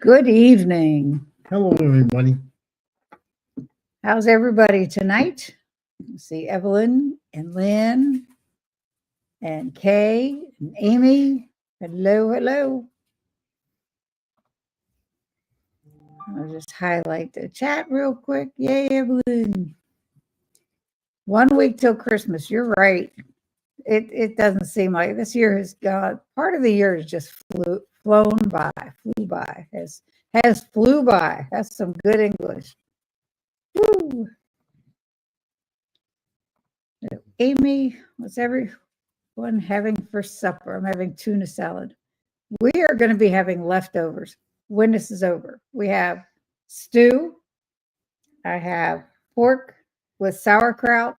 Good evening. Hello, everybody. How's everybody tonight? See Evelyn and Lynn and Kay and Amy. Hello, hello. I'll just highlight the chat real quick. Yay, Evelyn. 1 week till Christmas. You're right. It doesn't seem like this year has gone. Part of the year has just flew by. Has flew by. That's some good English. Woo. Amy, what's everyone having for supper? I'm having tuna salad. We are going to be having leftovers when this is over. We have stew. I have pork with sauerkraut.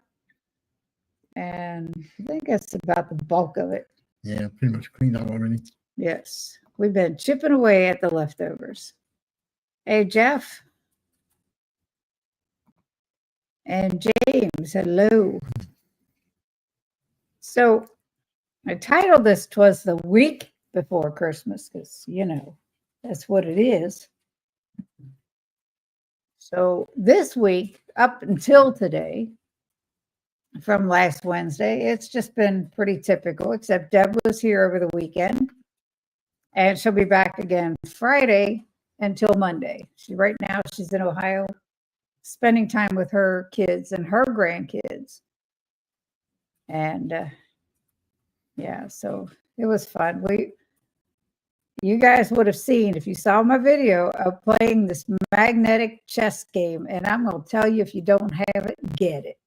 And I think that's about the bulk of it. Yeah, pretty much cleaned out already. Yes. We've been chipping away at the leftovers. Hey, Jeff. And James, hello. So I titled this "Twas the Week Before Christmas" because, that's what it is. So this week, up until today, from last Wednesday, it's just been pretty typical, except Deb was here over the weekend, and she'll be back again Friday until Monday. Right now, she's in Ohio, spending time with her kids and her grandkids. And yeah, so it was fun. You guys would have seen, if you saw my video, of playing this magnetic chess game. And I'm going to tell you, if you don't have it, get it.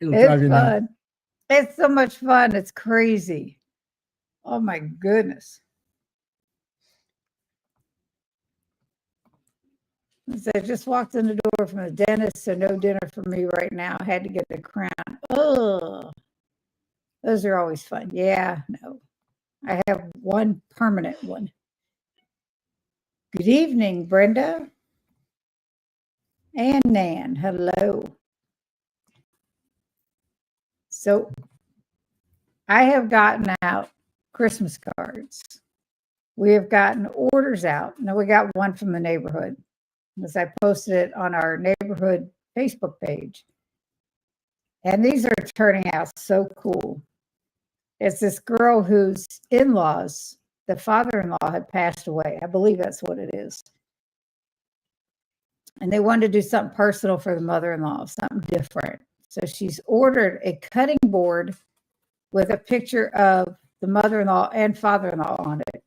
It's fun. It's so much fun. It's crazy. Oh, my goodness. I just walked in the door from the dentist, so no dinner for me right now. I had to get the crown. Oh, those are always fun. Yeah, no. I have one permanent one. Good evening, Brenda. And Nan, hello. So I have gotten out Christmas cards. We have gotten orders out. Now we got one from the neighborhood, because I posted it on our neighborhood Facebook page. And these are turning out so cool. It's this girl whose in-laws, the father-in-law, had passed away. I believe that's what it is. And they wanted to do something personal for the mother-in-law, something different. So she's ordered a cutting board with a picture of the mother-in-law and father-in-law on it.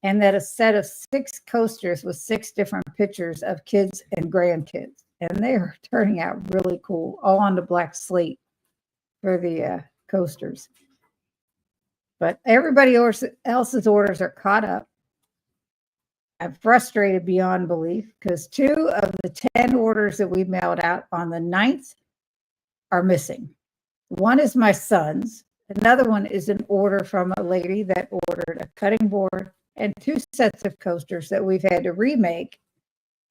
And then a set of 6 coasters with 6 different pictures of kids and grandkids. And they are turning out really cool, all on the black slate for the coasters. But everybody else's orders are caught up. I'm frustrated beyond belief because 2 of the 10 orders that we mailed out on the 9th are missing. One is my son's. Another one is an order from a lady that ordered a cutting board and 2 sets of coasters that we've had to remake.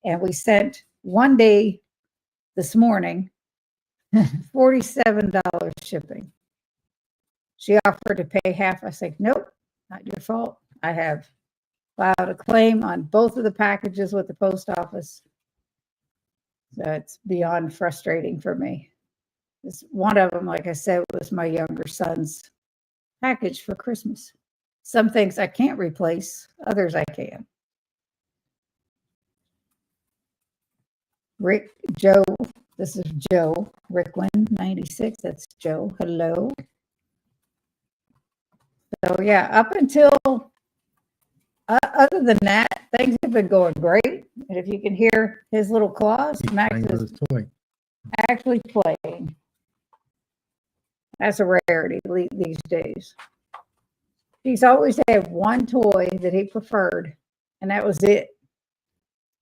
And we sent one day this morning, $47 shipping. She offered to pay half. I said, nope, not your fault. I have filed a claim on both of the packages with the post office. So it's beyond frustrating for me. One of them, like I said, was my younger son's package for Christmas. Some things I can't replace, others I can. Joe, this is Joe, Ricklin, 96, that's Joe, hello. So yeah, up until, other than that, things have been going great. And if you can hear his little claws, Max is actually playing. That's a rarity these days. He's always had one toy that he preferred, and that was it.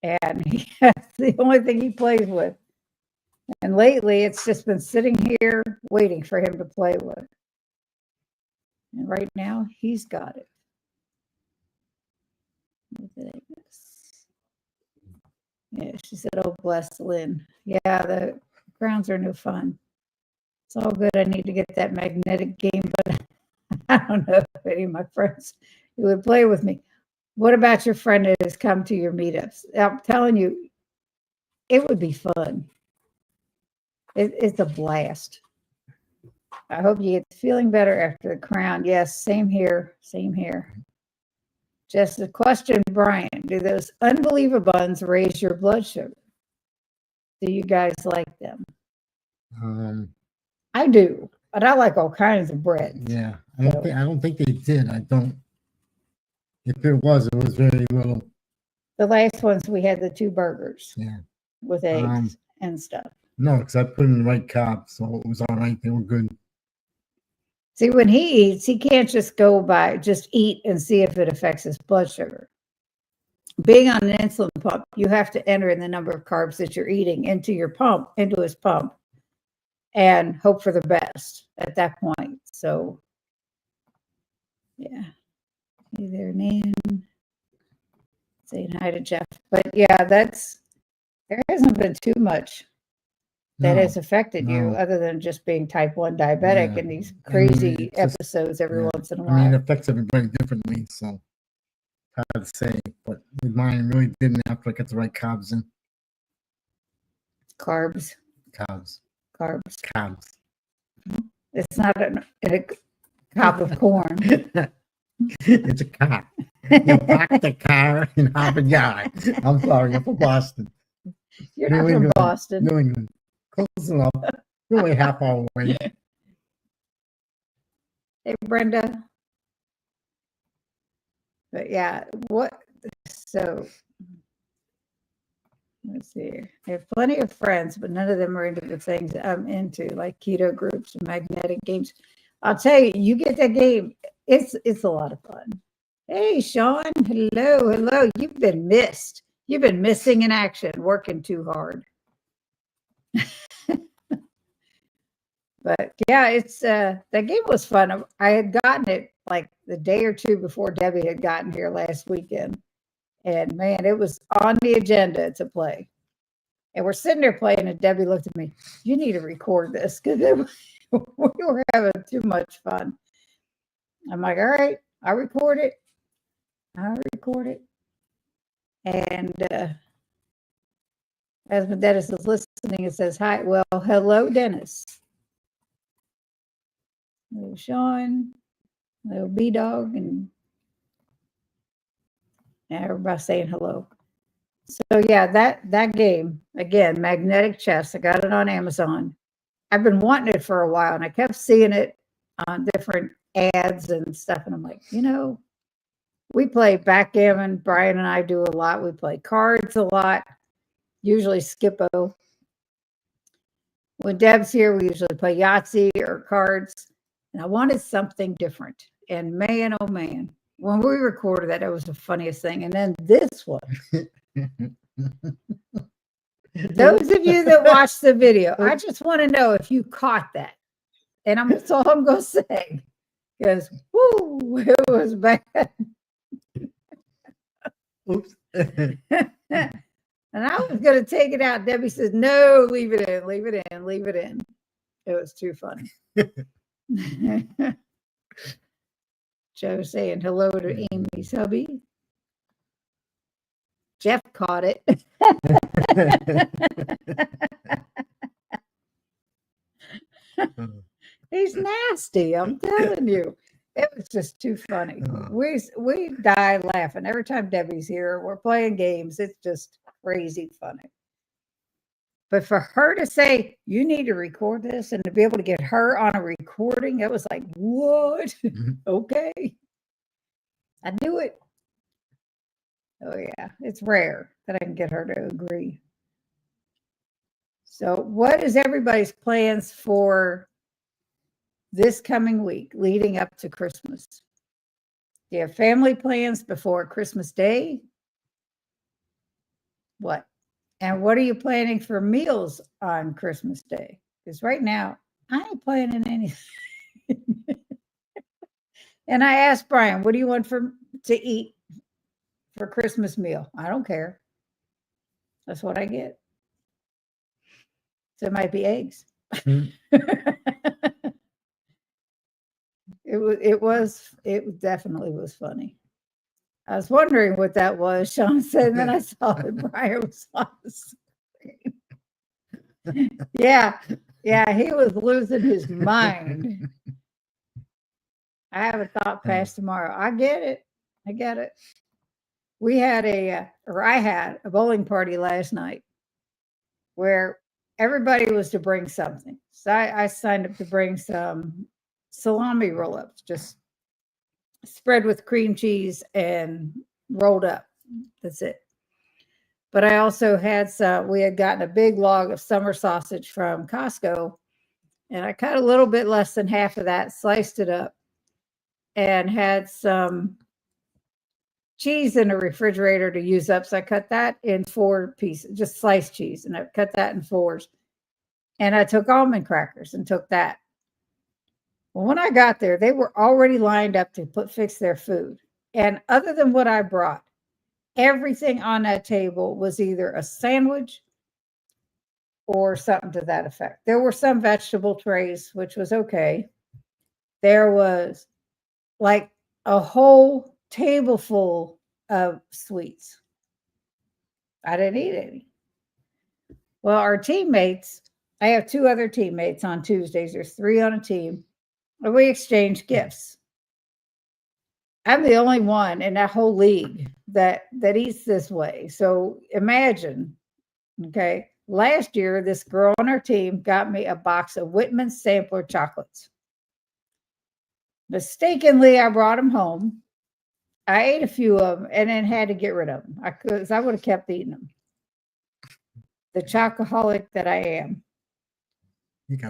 And that's the only thing he plays with. And lately, it's just been sitting here waiting for him to play with. And right now, he's got it. Yeah, she said, oh, bless Lynn. Yeah, the crowns are no fun. It's all good. I need to get that magnetic game, but I don't know if any of my friends who would play with me. What about your friend that has come to your meetups? I'm telling you, it would be fun. It's a blast. I hope you get feeling better after the crown. Yes, same here. Same here. Just a question, Brian. Do those unbelievable buns raise your blood sugar? Do you guys like them? I do, but I like all kinds of bread. Yeah, I don't think they did. I don't. If it was very little. The last ones we had the 2 burgers. Yeah. With eggs and stuff. No, because I put in the right carb, so it was all right. They were good. See, when he eats, he can't just go by, just eat and see if it affects his blood sugar. Being on an insulin pump, you have to enter in the number of carbs that you're eating into his pump, and hope for the best at that point. So, yeah. Hey there, Nan. Saying hi to Jeff. But yeah, there hasn't been too much that has affected you other than just being type 1 diabetic and these crazy episodes every once in a while. I mean, it affects everybody differently, so hard to say. But with mine, really didn't after I got the right carbs in. Carbs. It's not a cob of corn. It's a car. You park the car in Harvard Yard. I'm sorry, I'm from Boston. You're not from Boston. New England. Close enough. You're only half hour away. Hey, Brenda. But yeah, so let's see. I have plenty of friends, but none of them are into the things I'm into, like keto groups and magnetic games. I'll tell you, you get that game, it's a lot of fun. Hey, Sean, hello. You've been missed. You've been missing in action, working too hard. But yeah, that game was fun. I had gotten it like the day or 2 before Debbie had gotten here last weekend. And man, it was on the agenda to play. And we're sitting there playing, and Debbie looked at me, you need to record this because we were having too much fun. I'm like, all right, I'll record it. And as Dennis is listening, it says, hi. Well, hello, Dennis. Little Sean, little B-Dog, and everybody saying hello. So yeah, that game, again, magnetic chess, I got it on Amazon. I've been wanting it for a while, and I kept seeing it on different ads and stuff, and I'm like, we play backgammon. Brian and I do a lot. We play cards a lot, usually Skippo. When Deb's here, we usually play Yahtzee or cards. And I wanted something different. And man, oh man, when we recorded that, it was the funniest thing. And then this one. Those of you that watched the video, I just want to know if you caught that. And that's all I'm going to say. Because, whoo, it was bad. Oops. And I was going to take it out. Debbie says, no, leave it in. It was too funny. Joe saying hello to Amy's hubby. Jeff caught it. He's nasty, I'm telling you. It was just too funny. We die laughing every time Debbie's here. We're playing games. It's just crazy funny. But for her to say, you need to record this, and to be able to get her on a recording, it was like, what? Okay. I do it. Oh, yeah. It's rare that I can get her to agree. So what is everybody's plans for this coming week leading up to Christmas? Do you have family plans before Christmas Day? What? And what are you planning for meals on Christmas Day? Because right now, I ain't planning anything. And I asked Brian, what do you want to eat for Christmas meal? I don't care. That's what I get. So it might be eggs. It definitely was funny. I was wondering what that was, Sean said, and then I saw that Brian was on the screen. Yeah, he was losing his mind. I haven't thought past tomorrow. I get it. I get it. We had I had a bowling party last night where everybody was to bring something. So I signed up to bring some salami roll-ups, just spread with cream cheese and rolled up. That's it. But I also had we had gotten a big log of summer sausage from Costco, and I cut a little bit less than half of that, sliced it up, and had some cheese in the refrigerator to use up. So I cut that in 4 pieces, just sliced cheese, and I cut that in 4s. And I took almond crackers and took that. Well, when I got there, they were already lined up to fix their food. And other than what I brought, everything on that table was either a sandwich or something to that effect. There were some vegetable trays, which was okay. There was like a whole table full of sweets. I didn't eat any. Well, our teammates, I have 2 other teammates on Tuesdays. There's 3 on a team. And we exchange gifts. I'm the only one in that whole league that eats this way. So imagine, okay, last year, this girl on our team got me a box of Whitman sampler chocolates. Mistakenly, I brought them home. I ate a few of them and then had to get rid of them. I would have kept eating them. The chocoholic that I am.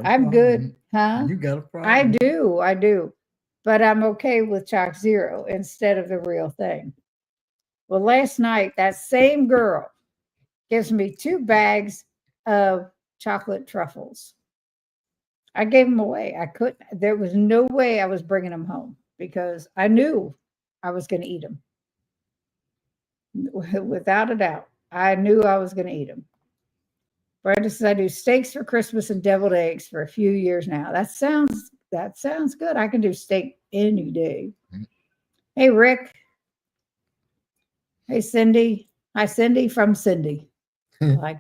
I'm good, huh? You got a problem. I do. But I'm okay with Choc Zero instead of the real thing. Well, last night, that same girl gives me 2 bags of chocolate truffles. I gave them away. There was no way I was bringing them home because I knew I was going to eat them. Without a doubt, I knew I was going to eat them. Brenda says I do steaks for Christmas and deviled eggs for a few years now. That sounds good. I can do steak any day. Mm-hmm. Hey, Rick. Hey, Cindy. Hi, Cindy from Cindy. Like,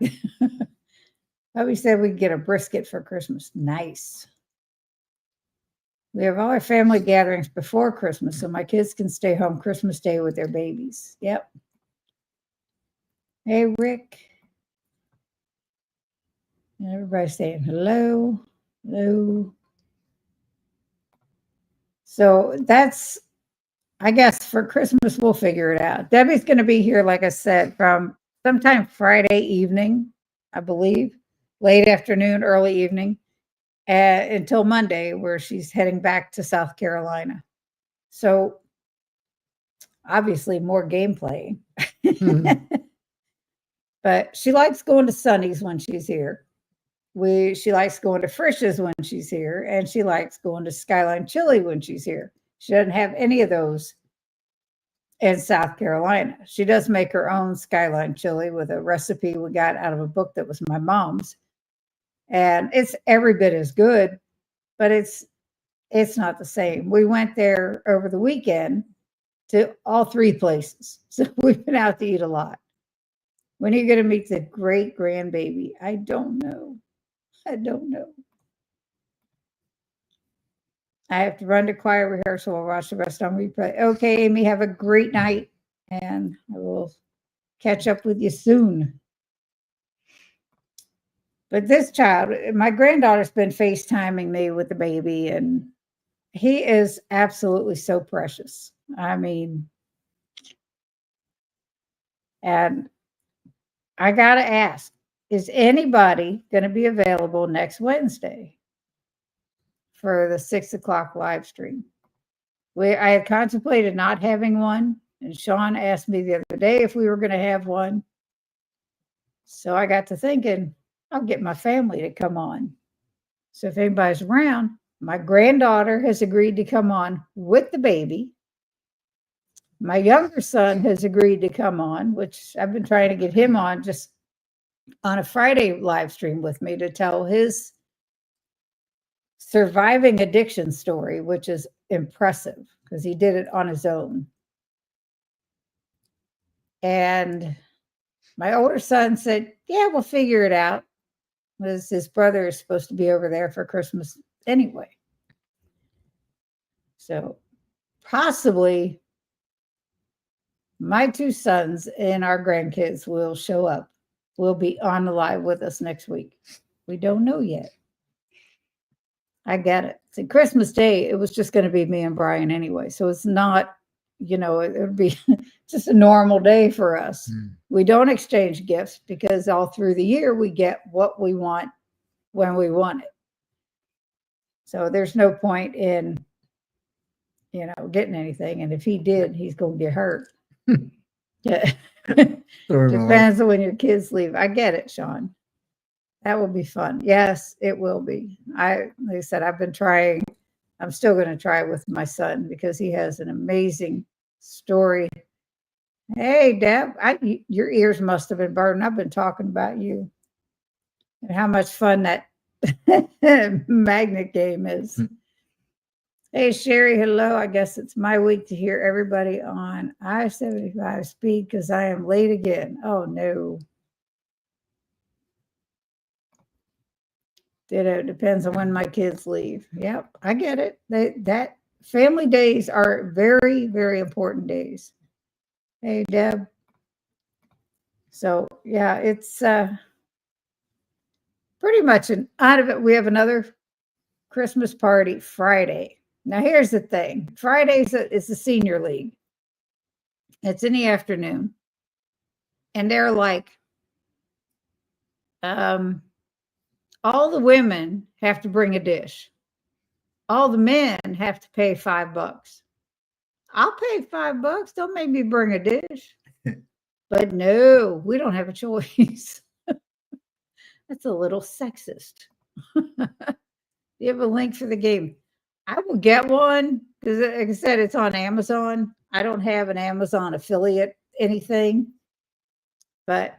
we said we'd get a brisket for Christmas. Nice. We have all our family gatherings before Christmas, so my kids can stay home Christmas Day with their babies. Yep. Hey, Rick. And everybody's saying hello, hello. So that's, I guess, for Christmas, we'll figure it out. Debbie's going to be here, like I said, from sometime Friday evening, I believe, late afternoon, early evening, until Monday, where she's heading back to South Carolina. So obviously more gameplay. Mm-hmm. But she likes going to Sonny's when she's here. She likes going to Frisch's when she's here, and she likes going to Skyline Chili when she's here. She doesn't have any of those in South Carolina. She does make her own Skyline Chili with a recipe we got out of a book that was my mom's. And it's every bit as good, but it's not the same. We went there over the weekend to all 3 places. So we've been out to eat a lot. When are you going to meet the great grandbaby? I don't know. I have to run to choir rehearsal. I'll watch the rest on replay. Okay, Amy, have a great night, and I will catch up with you soon. But this child, my granddaughter's been FaceTiming me with the baby, and he is absolutely so precious. I mean, and I got to ask, is anybody going to be available next Wednesday for the 6 o'clock live stream? I had contemplated not having one, and Sean asked me the other day if we were going to have one. So I got to thinking, I'll get my family to come on. So if anybody's around, my granddaughter has agreed to come on with the baby. My younger son has agreed to come on, which I've been trying to get him on just on a Friday live stream with me to tell his surviving addiction story, which is impressive because he did it on his own. And my older son said, yeah, we'll figure it out. Because his brother is supposed to be over there for Christmas anyway. So possibly my two sons and our grandkids will show up. Will be on the live with us next week. We don't know yet. I get it. See, Christmas Day, it was just going to be me and Brian anyway. So it's not, it would be just a normal day for us. We don't exchange gifts because all through the year we get what we want when we want it. So there's no point in, getting anything. And if he did, he's going to get hurt. Yeah. Depends on when your kids leave. I get it, Sean. That will be fun. Yes, it will be. Like I said, I've been trying. I'm still going to try with my son because he has an amazing story. Hey, Deb, your ears must have been burning. I've been talking about you and how much fun that magnet game is. Hey, Sherry, hello. I guess it's my week to hear everybody on I-75 speed because I am late again. Oh, no. It depends on when my kids leave. Yep, I get it. That family days are very, very important days. Hey, Deb. So, yeah, it's pretty much out of it. We have another Christmas party Friday. Now, here's the thing. Fridays is the senior league. It's in the afternoon. And they're like, all the women have to bring a dish. All the men have to pay $5. I'll pay $5. Don't make me bring a dish. But no, we don't have a choice. That's a little sexist. You have a link for the game. I will get one because, like I said, it's on Amazon. I don't have an Amazon affiliate anything, but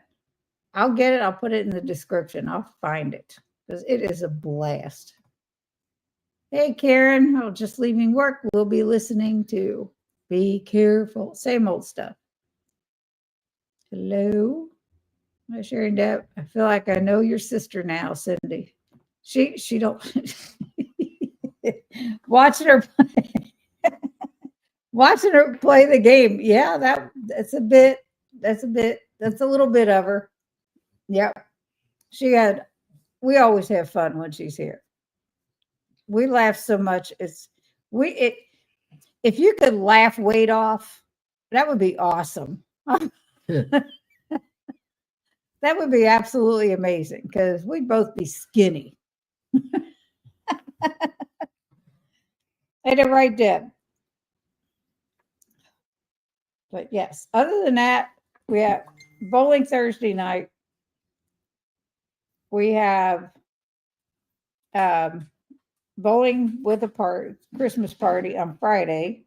I'll get it. I'll put it in the description. I'll find it because it is a blast. Hey, Karen, I'm just leaving work. We'll be listening to Be Careful. Same old stuff. Hello. Hi, Sherry Deb. I feel like I know your sister now, Cindy. She don't watching her play the game. Yeah, that's a little bit of her. Yep. We always have fun when she's here. We laugh so much. If you could laugh weight off, that would be awesome. That would be absolutely amazing because we'd both be skinny. Ain't it right, Deb? But yes, other than that, we have bowling Thursday night. We have bowling with a Christmas party on Friday.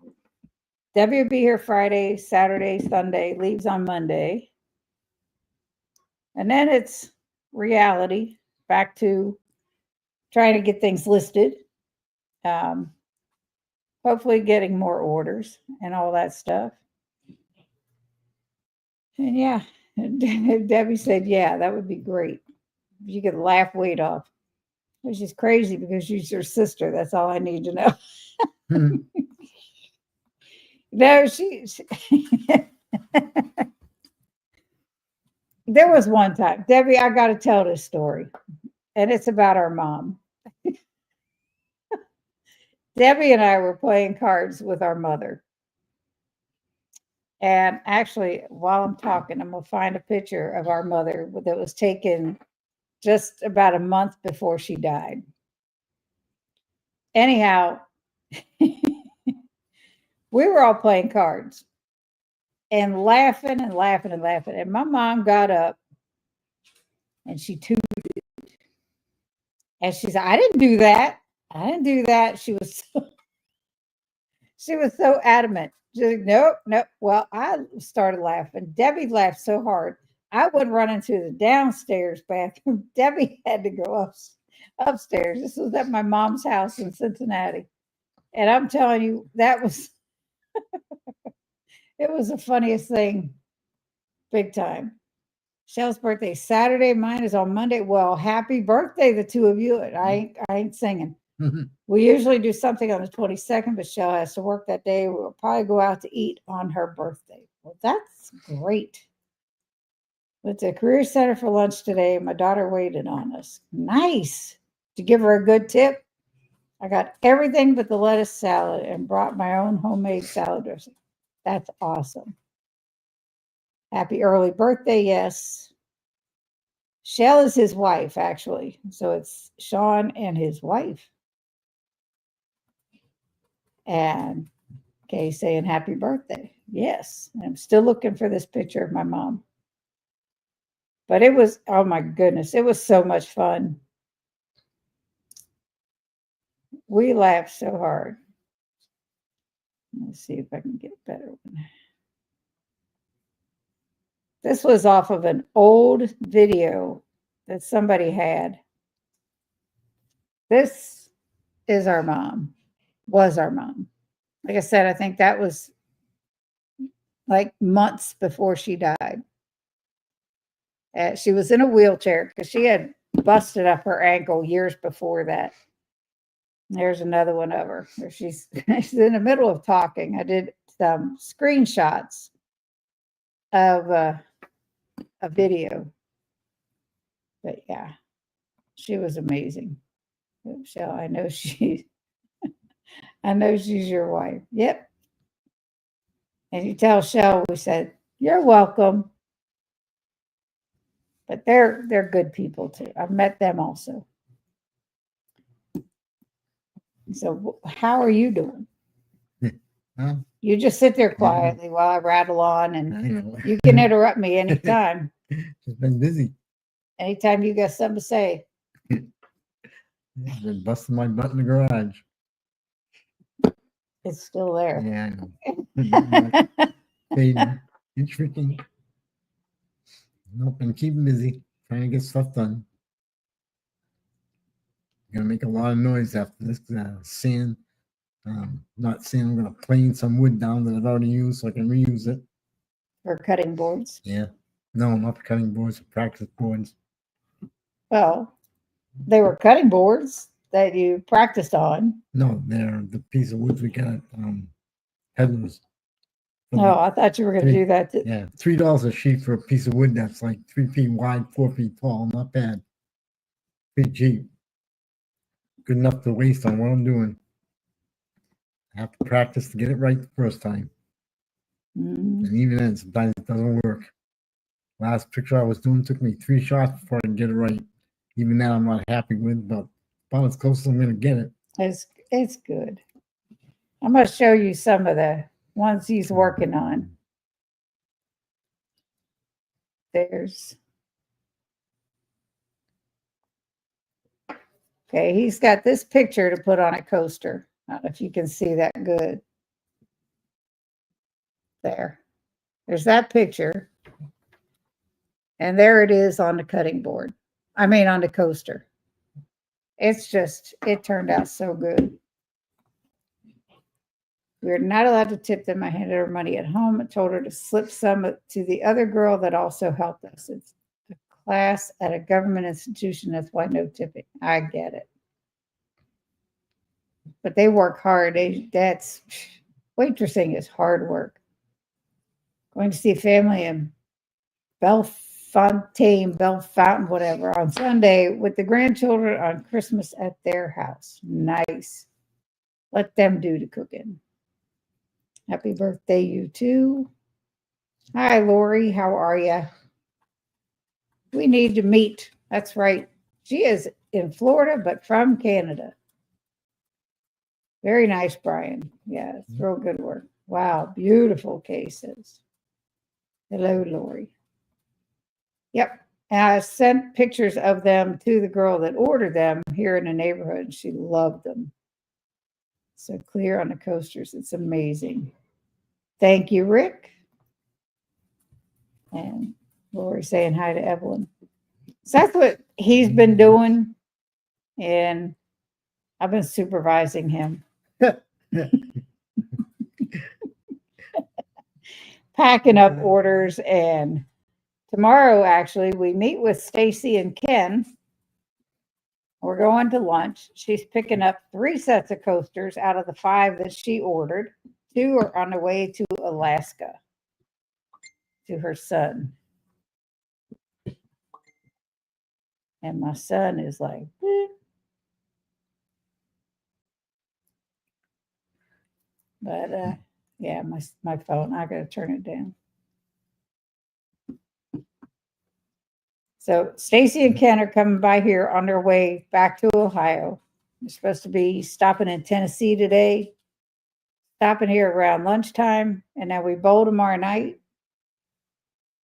Debbie will be here Friday, Saturday, Sunday, leaves on Monday. And then it's reality, back to trying to get things listed. Hopefully getting more orders and all that stuff. And yeah, Debbie said, yeah, that would be great. You could laugh weight off. Which is crazy because she's your sister. That's all I need to know. No, she there was one time, Debbie, I got to tell this story, and it's about our mom. Debbie and I were playing cards with our mother. And actually, while I'm talking, I'm going to find a picture of our mother that was taken just about a month before she died. Anyhow, we were all playing cards and laughing and laughing and laughing. And my mom got up and she tooted. And she said, I didn't do that. I didn't do that. She was so adamant. She's like, nope. Well, I started laughing. Debbie laughed so hard. I would run into the downstairs bathroom. Debbie had to go upstairs. This was at my mom's house in Cincinnati. And I'm telling you, that was, it was the funniest thing big time. Shell's birthday is Saturday. Mine is on Monday. Well, happy birthday, the two of you. I ain't singing. We usually do something on the 22nd, but Shell has to work that day. We'll probably go out to eat on her birthday. Well, that's great. Went to a career center for lunch today. My daughter waited on us. Nice. To give her a good tip, I got everything but the lettuce salad and brought my own homemade salad dressing. That's awesome. Happy early birthday, yes. Shell is his wife, actually. So it's Sean and his wife. And Kay saying happy birthday. Yes. I'm still looking for this picture of my mom. But it was, oh my goodness, it was so much fun. We laughed so hard. Let's see if I can get a better one. This was off of an old video that somebody had. This is our mom, was our mom. Like I said, I think that was like months before she died. She was in a wheelchair because she had busted up her ankle years before that. There's another one of her where she's in the middle of talking. I did some screenshots of a video. But yeah, she was amazing. Michelle, I know she's your wife. Yep. And you tell Shell we said, you're welcome. But they're good people too. I've met them also. So how are you doing? You just sit there quietly while I rattle on, and you can interrupt me anytime. Just been busy. Anytime you got something to say. I've been busting my butt in the garage. It's still there. Yeah, I know. Fading, shrinking. Nope, and keeping busy, trying to get stuff done. Gonna make a lot of noise after this. Sand, not sand. I'm gonna plane some wood down that I've already used so I can reuse it. For cutting boards. Yeah, no, not for cutting boards. For practice boards. Well, they were cutting boards that you practiced on. No, they're the piece of wood we got at Peddlers. Oh, I thought you were going to do that. Yeah, $3 a sheet for a piece of wood that's like 3 feet wide, 4 feet tall. Not bad. Pretty cheap. Good enough to waste on what I'm doing. I have to practice to get it right the first time. And even then, sometimes it doesn't work. Last picture I was doing took me 3 shots before I could get it right. Even that I'm not happy with, but about as close as I'm going to get it. It's good. I'm going to show you some of the ones he's working on. Okay, he's got this picture to put on a coaster. I don't know if you can see that good. There's that picture. And there it is on the cutting board. I mean, on the coaster. It turned out so good. We're not allowed to tip them. I handed her money at home. I told her to slip some to the other girl that also helped us. It's a class at a government institution. That's why no tipping. I get it. But they work hard. Waitressing is hard work. Going to see a family in Bellefontaine, whatever, on Sunday with the grandchildren on Christmas at their house. Nice. Let them do the cooking. Happy birthday, you too. Hi, Lori. How are you? We need to meet. That's right. She is in Florida, but from Canada. Very nice, Brian. Yeah, it's real good work. Wow, beautiful cases. Hello, Lori. Yep. And I sent pictures of them to the girl that ordered them here in the neighborhood. She loved them. So clear on the coasters. It's amazing. Thank you, Rick. And Lori saying hi to Evelyn. So that's what he's been doing. And I've been supervising him. Packing up orders and tomorrow, actually, we meet with Stacy and Ken. We're going to lunch. She's picking up 3 sets of coasters out of the 5 that she ordered. 2 are on the way to Alaska to her son. And my son is like, "Eh." But yeah, my phone, I gotta turn it down. So Stacy and Ken are coming by here on their way back to Ohio. They're supposed to be stopping in Tennessee today, stopping here around lunchtime, and then we bowl tomorrow night.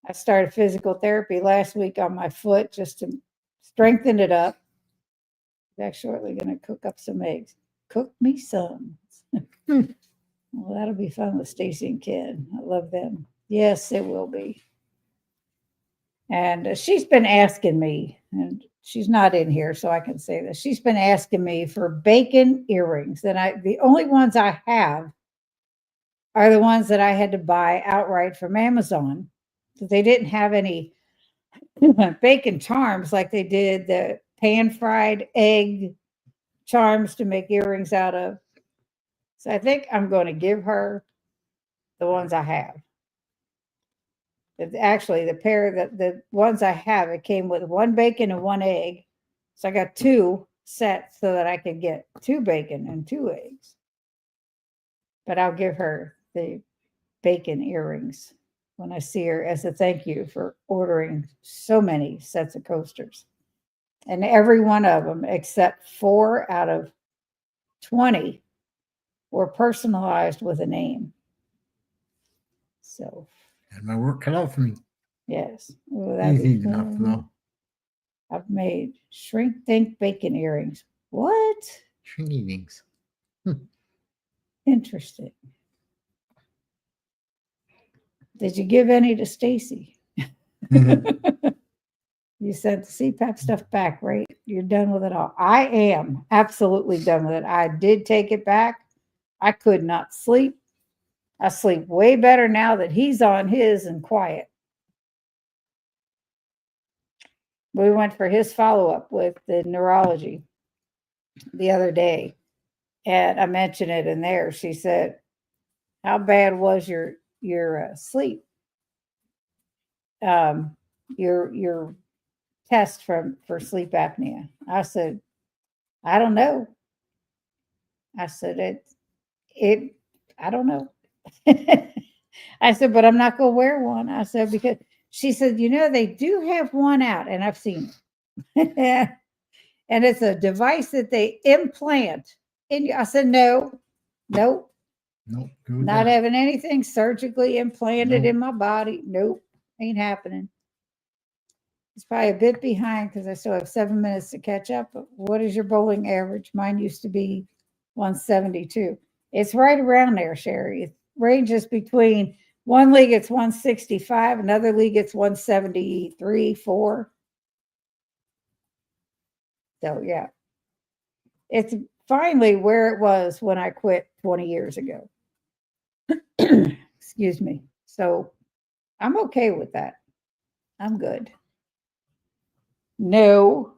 I started physical therapy last week on my foot just to strengthen it up. I'm shortly going to cook up some eggs. Cook me some. Well, that'll be fun with Stacy and Ken. I love them. Yes, it will be. And she's been asking me, and she's not in here, so I can say this. She's been asking me for bacon earrings. And the only ones I have are the ones that I had to buy outright from Amazon. So they didn't have any bacon charms like they did the pan-fried egg charms to make earrings out of. So I think I'm going to give her the ones I have. Actually, the ones I have, it came with 1 bacon and 1 egg. So I got 2 sets so that I could get 2 bacon and 2 eggs. But I'll give her the bacon earrings when I see her as a thank you for ordering so many sets of coasters. And every one of them, except 4 out of 20, were personalized with a name. So, And my work cut out for me. yes. Easy enough, though. I've made shrink think bacon earrings. What? Shrinky dinks. Interesting. Did you give any to Stacy? You sent the CPAP stuff back, right? You're done with it all. I am absolutely done with it. I did take it back. I could not sleep. I sleep way better now that he's on his and quiet. We went for his follow-up with the neurology the other day, and I mentioned it in there. She said, "How bad was your sleep? Your test for sleep apnea?" I said, "I don't know." I said, I don't know. I said, "But I'm not going to wear one." I said, because she said, they do have one out, and I've seen it. And it's a device that they implant in you. I said, nope, Nope. not having anything surgically implanted in Nope. my body. Nope, ain't happening. It's probably a bit behind because I still have 7 minutes to catch up. But what is your bowling average? Mine used to be 172. It's right around there, Sherry. It ranges between one league it's 165, another league it's 173, 4. So yeah, it's finally where it was when I quit 20 years ago. Excuse me. So I'm okay with that. I'm good. No.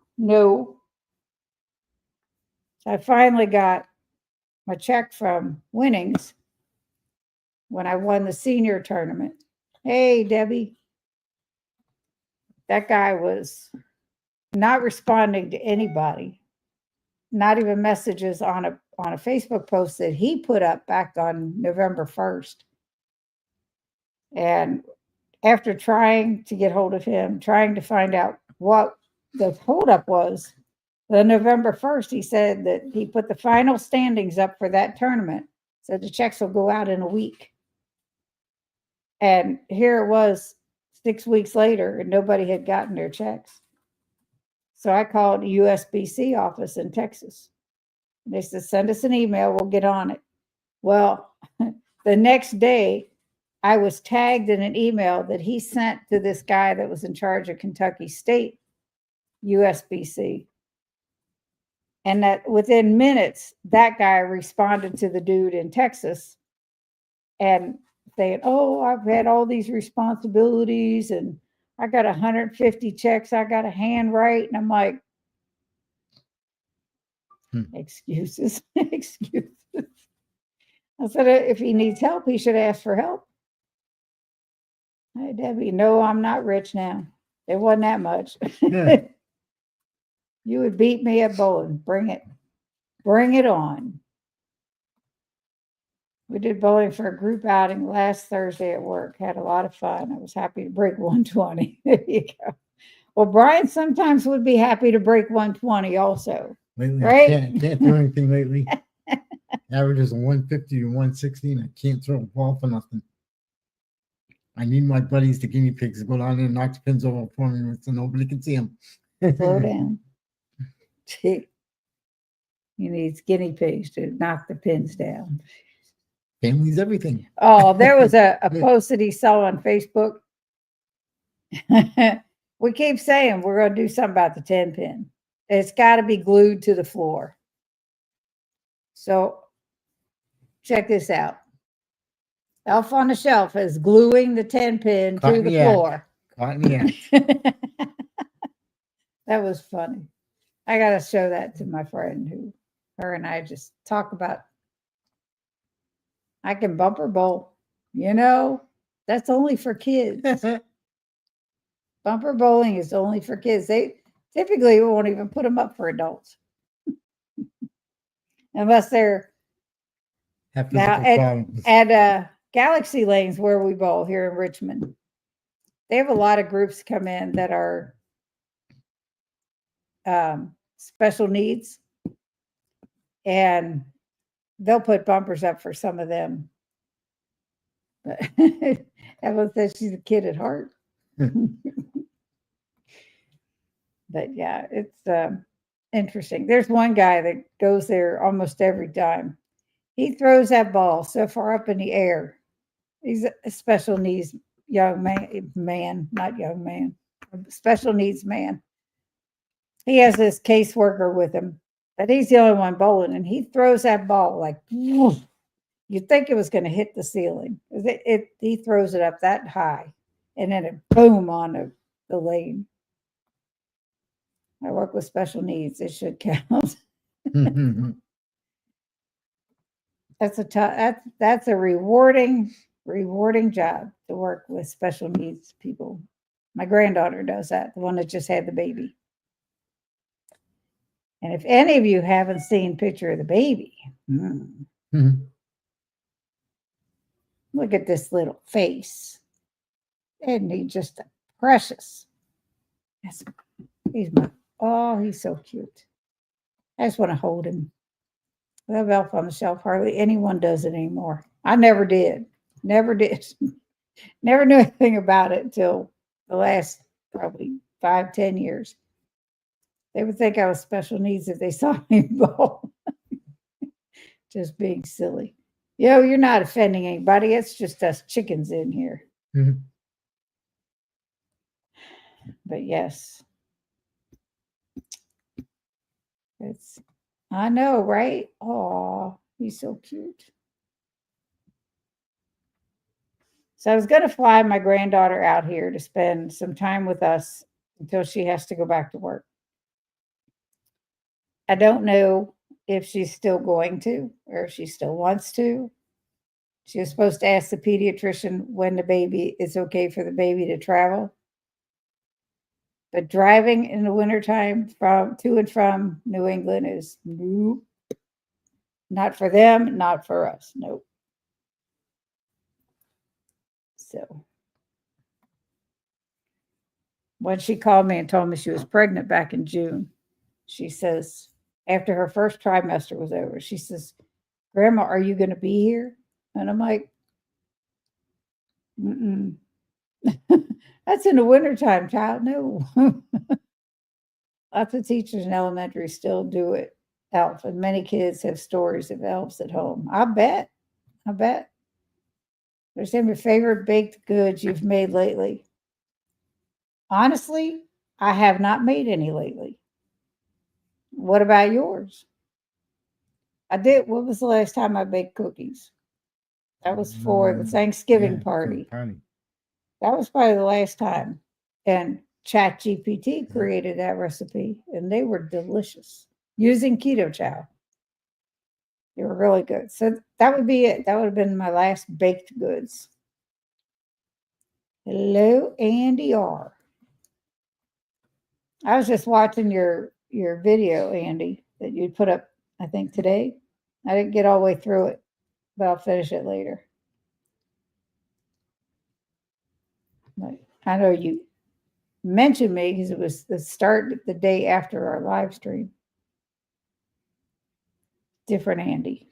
I finally got my check from Winnings when I won the senior tournament. Hey, Debbie. That guy was not responding to anybody, not even messages on a Facebook post that he put up back on November 1st. And after trying to get hold of him, trying to find out what the holdup was, the November 1st, he said that he put the final standings up for that tournament. So the checks will go out in a week. And here it was 6 weeks later, and nobody had gotten their checks. So I called the USBC office in Texas. They said, send us an email, we'll get on it. Well, the next day, I was tagged in an email that he sent to this guy that was in charge of Kentucky State USBC. And that within minutes, that guy responded to the dude in Texas and saying, "Oh, I've had all these responsibilities and I got 150 checks I got to handwrite. And I'm like, excuses, excuses. I said, if he needs help, he should ask for help. Hey, Debbie, no, I'm not rich now. It wasn't that much. Yeah. You would beat me at bowling. Bring it. Bring it on. We did bowling for a group outing last Thursday at work. Had a lot of fun. I was happy to break 120. There you go. Well, Brian sometimes would be happy to break 120 also. Lately, Right? I can't do anything lately. Average is 150 to 160, and I can't throw a ball for nothing. I need my buddies, the guinea pigs, to go down there and knock the pins over for me so nobody can see them. Slow down. He needs guinea pigs to knock the pins down. Family's everything. Oh, there was a post that he saw on Facebook. We keep saying we're going to do something about the 10 pin. It's got to be glued to the floor. So check this out. Elf on the Shelf is gluing the 10 pin to the floor. Caught in the act. That was funny. I got to show that to my friend who, her and I just talk about. I can bumper bowl, you know, that's only for kids. Bumper bowling is only for kids. They typically won't even put them up for adults. Unless they're now at Galaxy Lanes where we bowl here in Richmond. They have a lot of groups come in that are special needs, and they'll put bumpers up for some of them. But Evelyn says she's a kid at heart. But yeah, it's interesting. There's one guy that goes there almost every time. He throws that ball so far up in the air. He's a special needs young man, not young man, special needs man. He has this caseworker with him, but he's the only one bowling, and he throws that ball like, you'd think it was going to hit the ceiling. He throws it up that high, and then it boom on the lane. I work with special needs. It should count. That's a rewarding job to work with special needs people. My granddaughter does that, the one that just had the baby. And if any of you haven't seen a picture of the baby, look at this little face. Isn't he just precious? He's so cute. I just want to hold him. I love Elf on the Shelf. Hardly anyone does it anymore. I never did. Never did. Never knew anything about it until the last probably 5-10 years. They would think I was special needs if they saw me bowl. Just being silly. You're not offending anybody. It's just us chickens in here. But yes. I know, right? Oh, he's so cute. So I was going to fly my granddaughter out here to spend some time with us until she has to go back to work. I don't know if she's still going to or if she still wants to. She was supposed to ask the pediatrician when it's okay for the baby to travel. But driving in the wintertime to and from New England is nope. Not for them, not for us. Nope. So when she called me and told me she was pregnant back in June, she says, after her first trimester was over, she says, Grandma, are you going to be here? And I'm like, that's in the wintertime, child. No. Lots of teachers in elementary still do it. Elf, and many kids have stories of elves at home. I bet. What's some of your favorite baked goods you've made lately? Honestly, I have not made any lately. What about yours? I did. What was the last time I baked cookies? That was for the Thanksgiving party. That was probably the last time. And ChatGPT created that recipe, and they were delicious using keto chow. They were really good. So that would be it. That would have been my last baked goods. Hello, Andy R. I was just watching your video, Andy, that you put up, I think, today. I didn't get all the way through it, but I'll finish it later. But I know you mentioned me because it was the start the day after our live stream. Different Andy.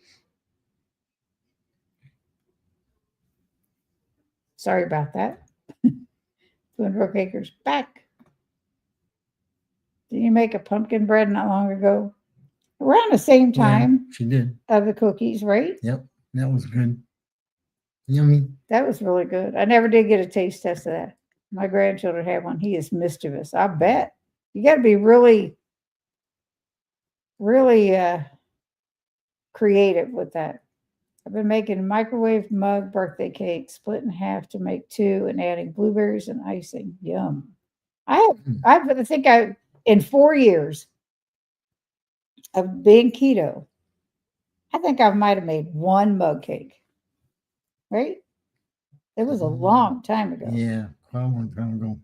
Sorry about that. Twin Brook Acres back. Did you make a pumpkin bread not long ago? Around the same time Yeah, she did. of the cookies, right? Yep, that was good. Yummy. That was really good. I never did get a taste test of that. My grandchildren had one. He is mischievous. I bet. You got to be really, really creative with that. I've been making microwave mug birthday cake, split in half to make two, and adding blueberries and icing. Yum. I think in 4 years of being keto, I think I might have made one mug cake. Right? It was a long time ago. Yeah, quite a long time ago.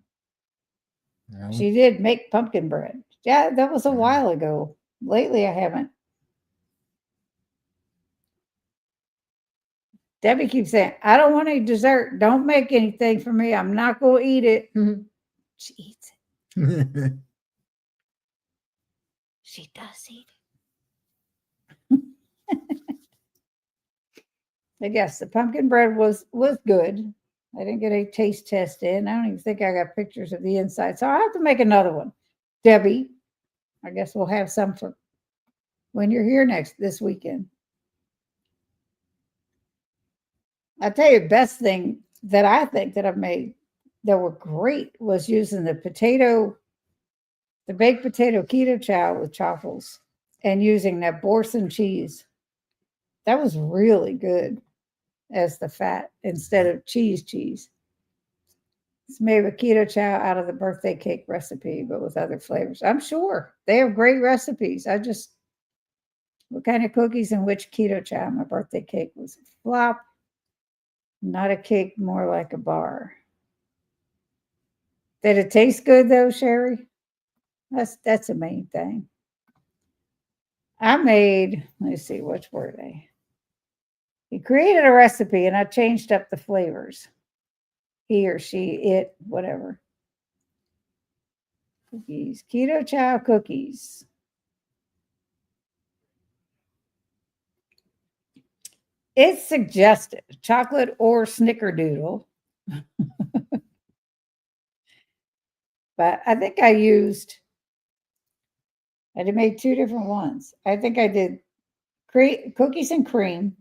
Yeah. She did make pumpkin bread. Yeah, that was a while ago. Lately, I haven't. Debbie keeps saying, I don't want any dessert. Don't make anything for me. I'm not going to eat it. She eats it. She does eat it. But yes, the pumpkin bread was good. I didn't get a taste test in. I don't even think I got pictures of the inside. So I'll have to make another one. Debbie, I guess we'll have some for when you're here this weekend. I'll tell you the best thing that I think that I've made that were great was using the baked potato keto chow with chaffles and using that Boursin cheese. That was really good as the fat instead of cheese. It's made with keto chow out of the birthday cake recipe, but with other flavors. I'm sure they have great recipes. What kind of cookies and which keto chow? My birthday cake was a flop. Not a cake, more like a bar. Did it taste good though, Sherry? That's the main thing. I made, let's see, which were they? He created a recipe and I changed up the flavors. He or she, it, whatever. Cookies, keto chow cookies. It's suggested chocolate or snickerdoodle. But I think I made two different ones. I think I did cookies and cream.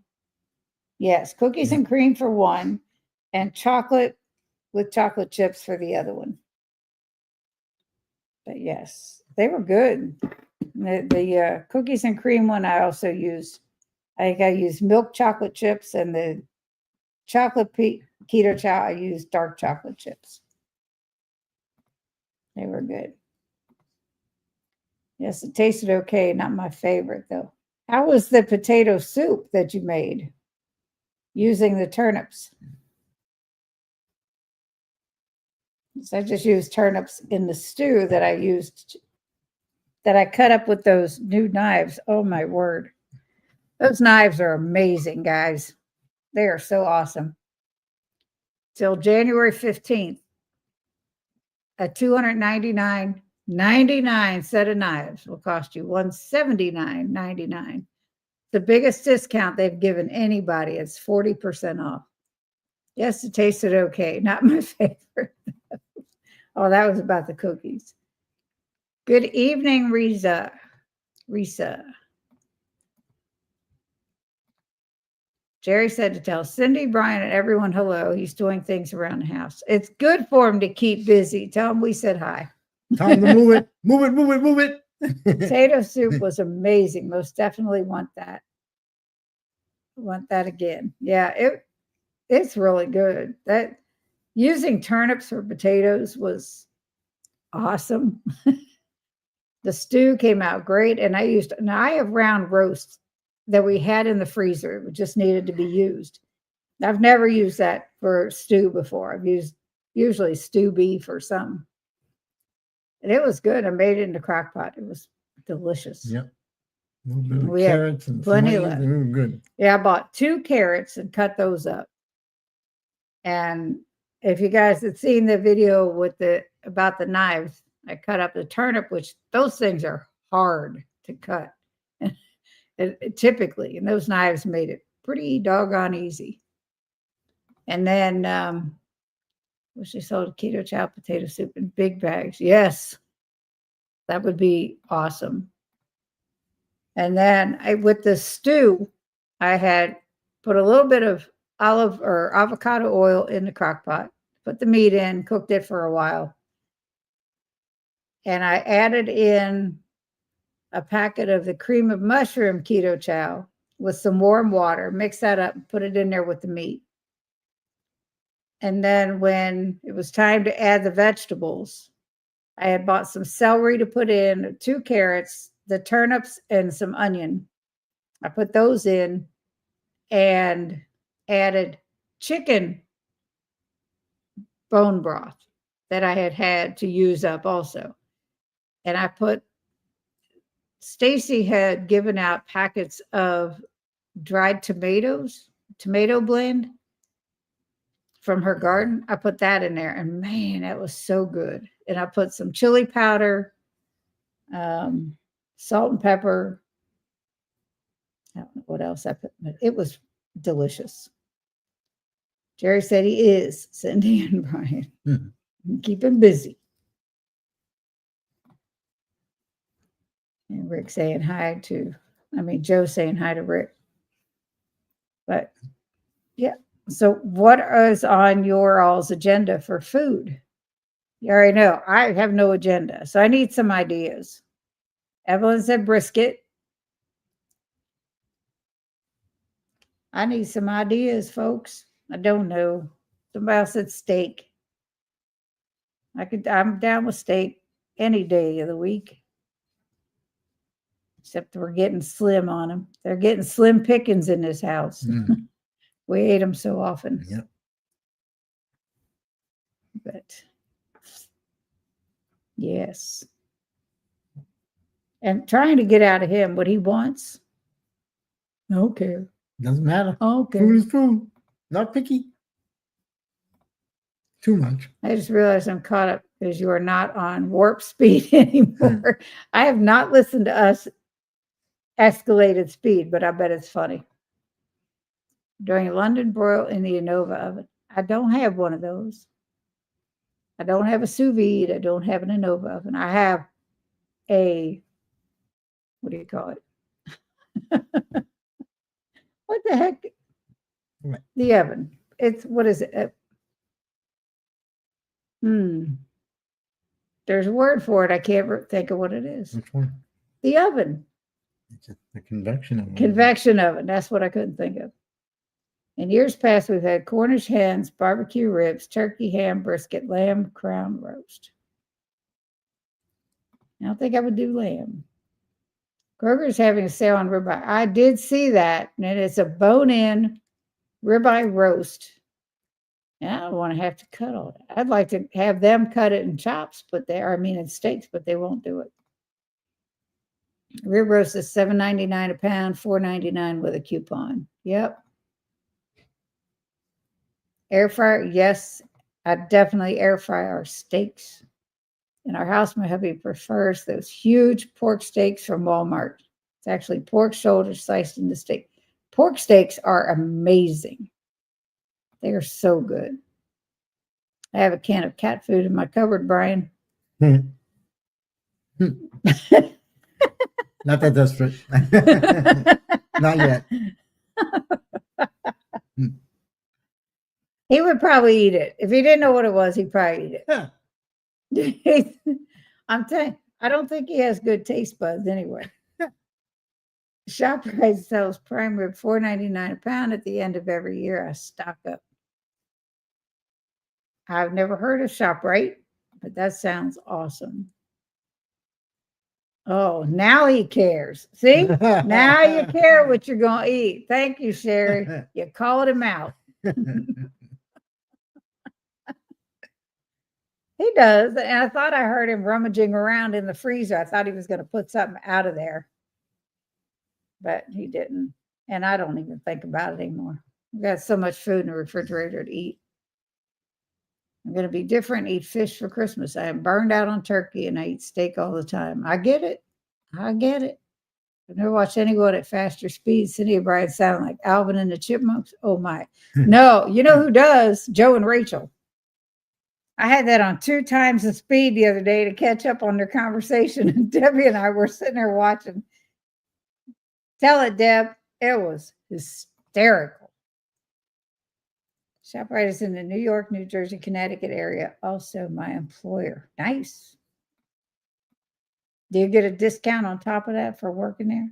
Yes, cookies and cream for one, and chocolate with chocolate chips for the other one. But yes, they were good. The cookies and cream one I also used. I think I used milk chocolate chips, and the chocolate keto chow I used dark chocolate chips. They were good. Yes, it tasted okay. Not my favorite though. How was the potato soup that you made using the turnips? So I just used turnips in the stew that I cut up with those new knives. Oh my word. Those knives are amazing, guys. They are so awesome. Till January 15th, a $299.99 set of knives will cost you $179.99. The biggest discount they've given anybody. It's 40% off. Yes, it tasted okay. Not my favorite. Oh, that was about the cookies. Good evening, Risa. Jerry said to tell Cindy, Brian, and everyone hello. He's doing things around the house. It's good for him to keep busy. Tell him we said hi. Tell him to move it. Move it. Potato soup was amazing. Most definitely want that. Want that again. Yeah, it's really good. That using turnips for potatoes was awesome. The stew came out great, and now I have round roasts that we had in the freezer. It just needed to be used. I've never used that for stew before. I've used usually stew beef or something. And it was good. I made it in the crock pot. It was delicious. Yep. A little bit of We had carrots and plenty tomatoes, left. they were good. Yeah, I bought 2 carrots and cut those up. And if you guys had seen the video about the knives, I cut up the turnip, which those things are hard to cut. Typically, and those knives made it pretty doggone easy. And then she sold keto chow potato soup in big bags. Yes, that would be awesome. And then with the stew, I had put a little bit of olive or avocado oil in the crock pot, put the meat in, cooked it for a while. And I added in a packet of the cream of mushroom keto chow with some warm water, mix that up and put it in there with the meat. And then when it was time to add the vegetables, I had bought some celery to put in, 2 carrots, the turnips, and some onion. I put those in and added chicken bone broth that I had to use up also. And Stacy had given out packets of dried tomatoes, tomato blend from her garden. I put that in there, and man, that was so good. And I put some chili powder, salt and pepper. I don't know what else I put, but it was delicious. Jerry said he is, Cindy and Brian. Mm-hmm. Keep him busy. And Rick saying hi Joe saying hi to Rick. But yeah. So what is on your all's agenda for food? You already know I have no agenda. So I need some ideas. Evelyn said brisket. I need some ideas, folks. I don't know. Somebody else said steak. I'm down with steak any day of the week. Except we're getting slim on them. They're getting slim pickings in this house. Mm. We ate them so often. Yep. But yes. And trying to get out of him what he wants. I don't care. Doesn't matter. Okay. Food is food. Not picky. Too much. I just realized I'm caught up because you are not on warp speed anymore. I have not listened to us escalated speed, but I bet it's funny. During a London broil in the Innova oven. I don't have one of those. I don't have a sous vide. I don't have an Innova oven. I have a, what do you call it? What the heck? What? The oven. What is it? There's a word for it. I can't think of what it is. Which one? The oven. It's the convection oven. Convection oven. That's what I couldn't think of. In years past, we've had Cornish hens, barbecue ribs, turkey, ham, brisket, lamb, crown roast. I don't think I would do lamb. Kroger's having a sale on ribeye. I did see that, and it's a bone-in ribeye roast. And I don't want to have to cut all that. I'd like to have them cut it in chops, in steaks, but they won't do it. Rib roast is $7.99 a pound, $4.99 with a coupon. Yep. Air fryer, yes, I definitely air fry our steaks. In our house, my hubby prefers those huge pork steaks from Walmart. It's actually pork shoulder sliced into steak. Pork steaks are amazing. They are so good. I have a can of cat food in my cupboard, Brian. Not that desperate. Not yet. He would probably eat it. If he didn't know what it was, he'd probably eat it. Yeah. I'm telling you, I don't think he has good taste buds anyway. ShopRite sells prime rib $4.99 a pound at the end of every year. I stock up. I've never heard of ShopRite. But that sounds awesome. Oh, now he cares. See? Now you care what you're going to eat. Thank you, Sherry. You called him out. He does. And I thought I heard him rummaging around in the freezer. I thought he was going to put something out of there, but he didn't. And I don't even think about it anymore. We've got so much food in the refrigerator to eat. I'm going to be different, eat fish for Christmas. I am burned out on turkey and I eat steak all the time. I get it. I get it. I've never watched anyone at faster speed. Cindy O'Brien sound like Alvin and the Chipmunks. Oh my. No, you know who does? Joe and Rachel. I had that on 2 times the speed the other day to catch up on their conversation. And Debbie and I were sitting there watching. Tell it, Deb. It was hysterical. ShopRite is in the New York, New Jersey, Connecticut area. Also my employer. Nice. Do you get a discount on top of that for working there?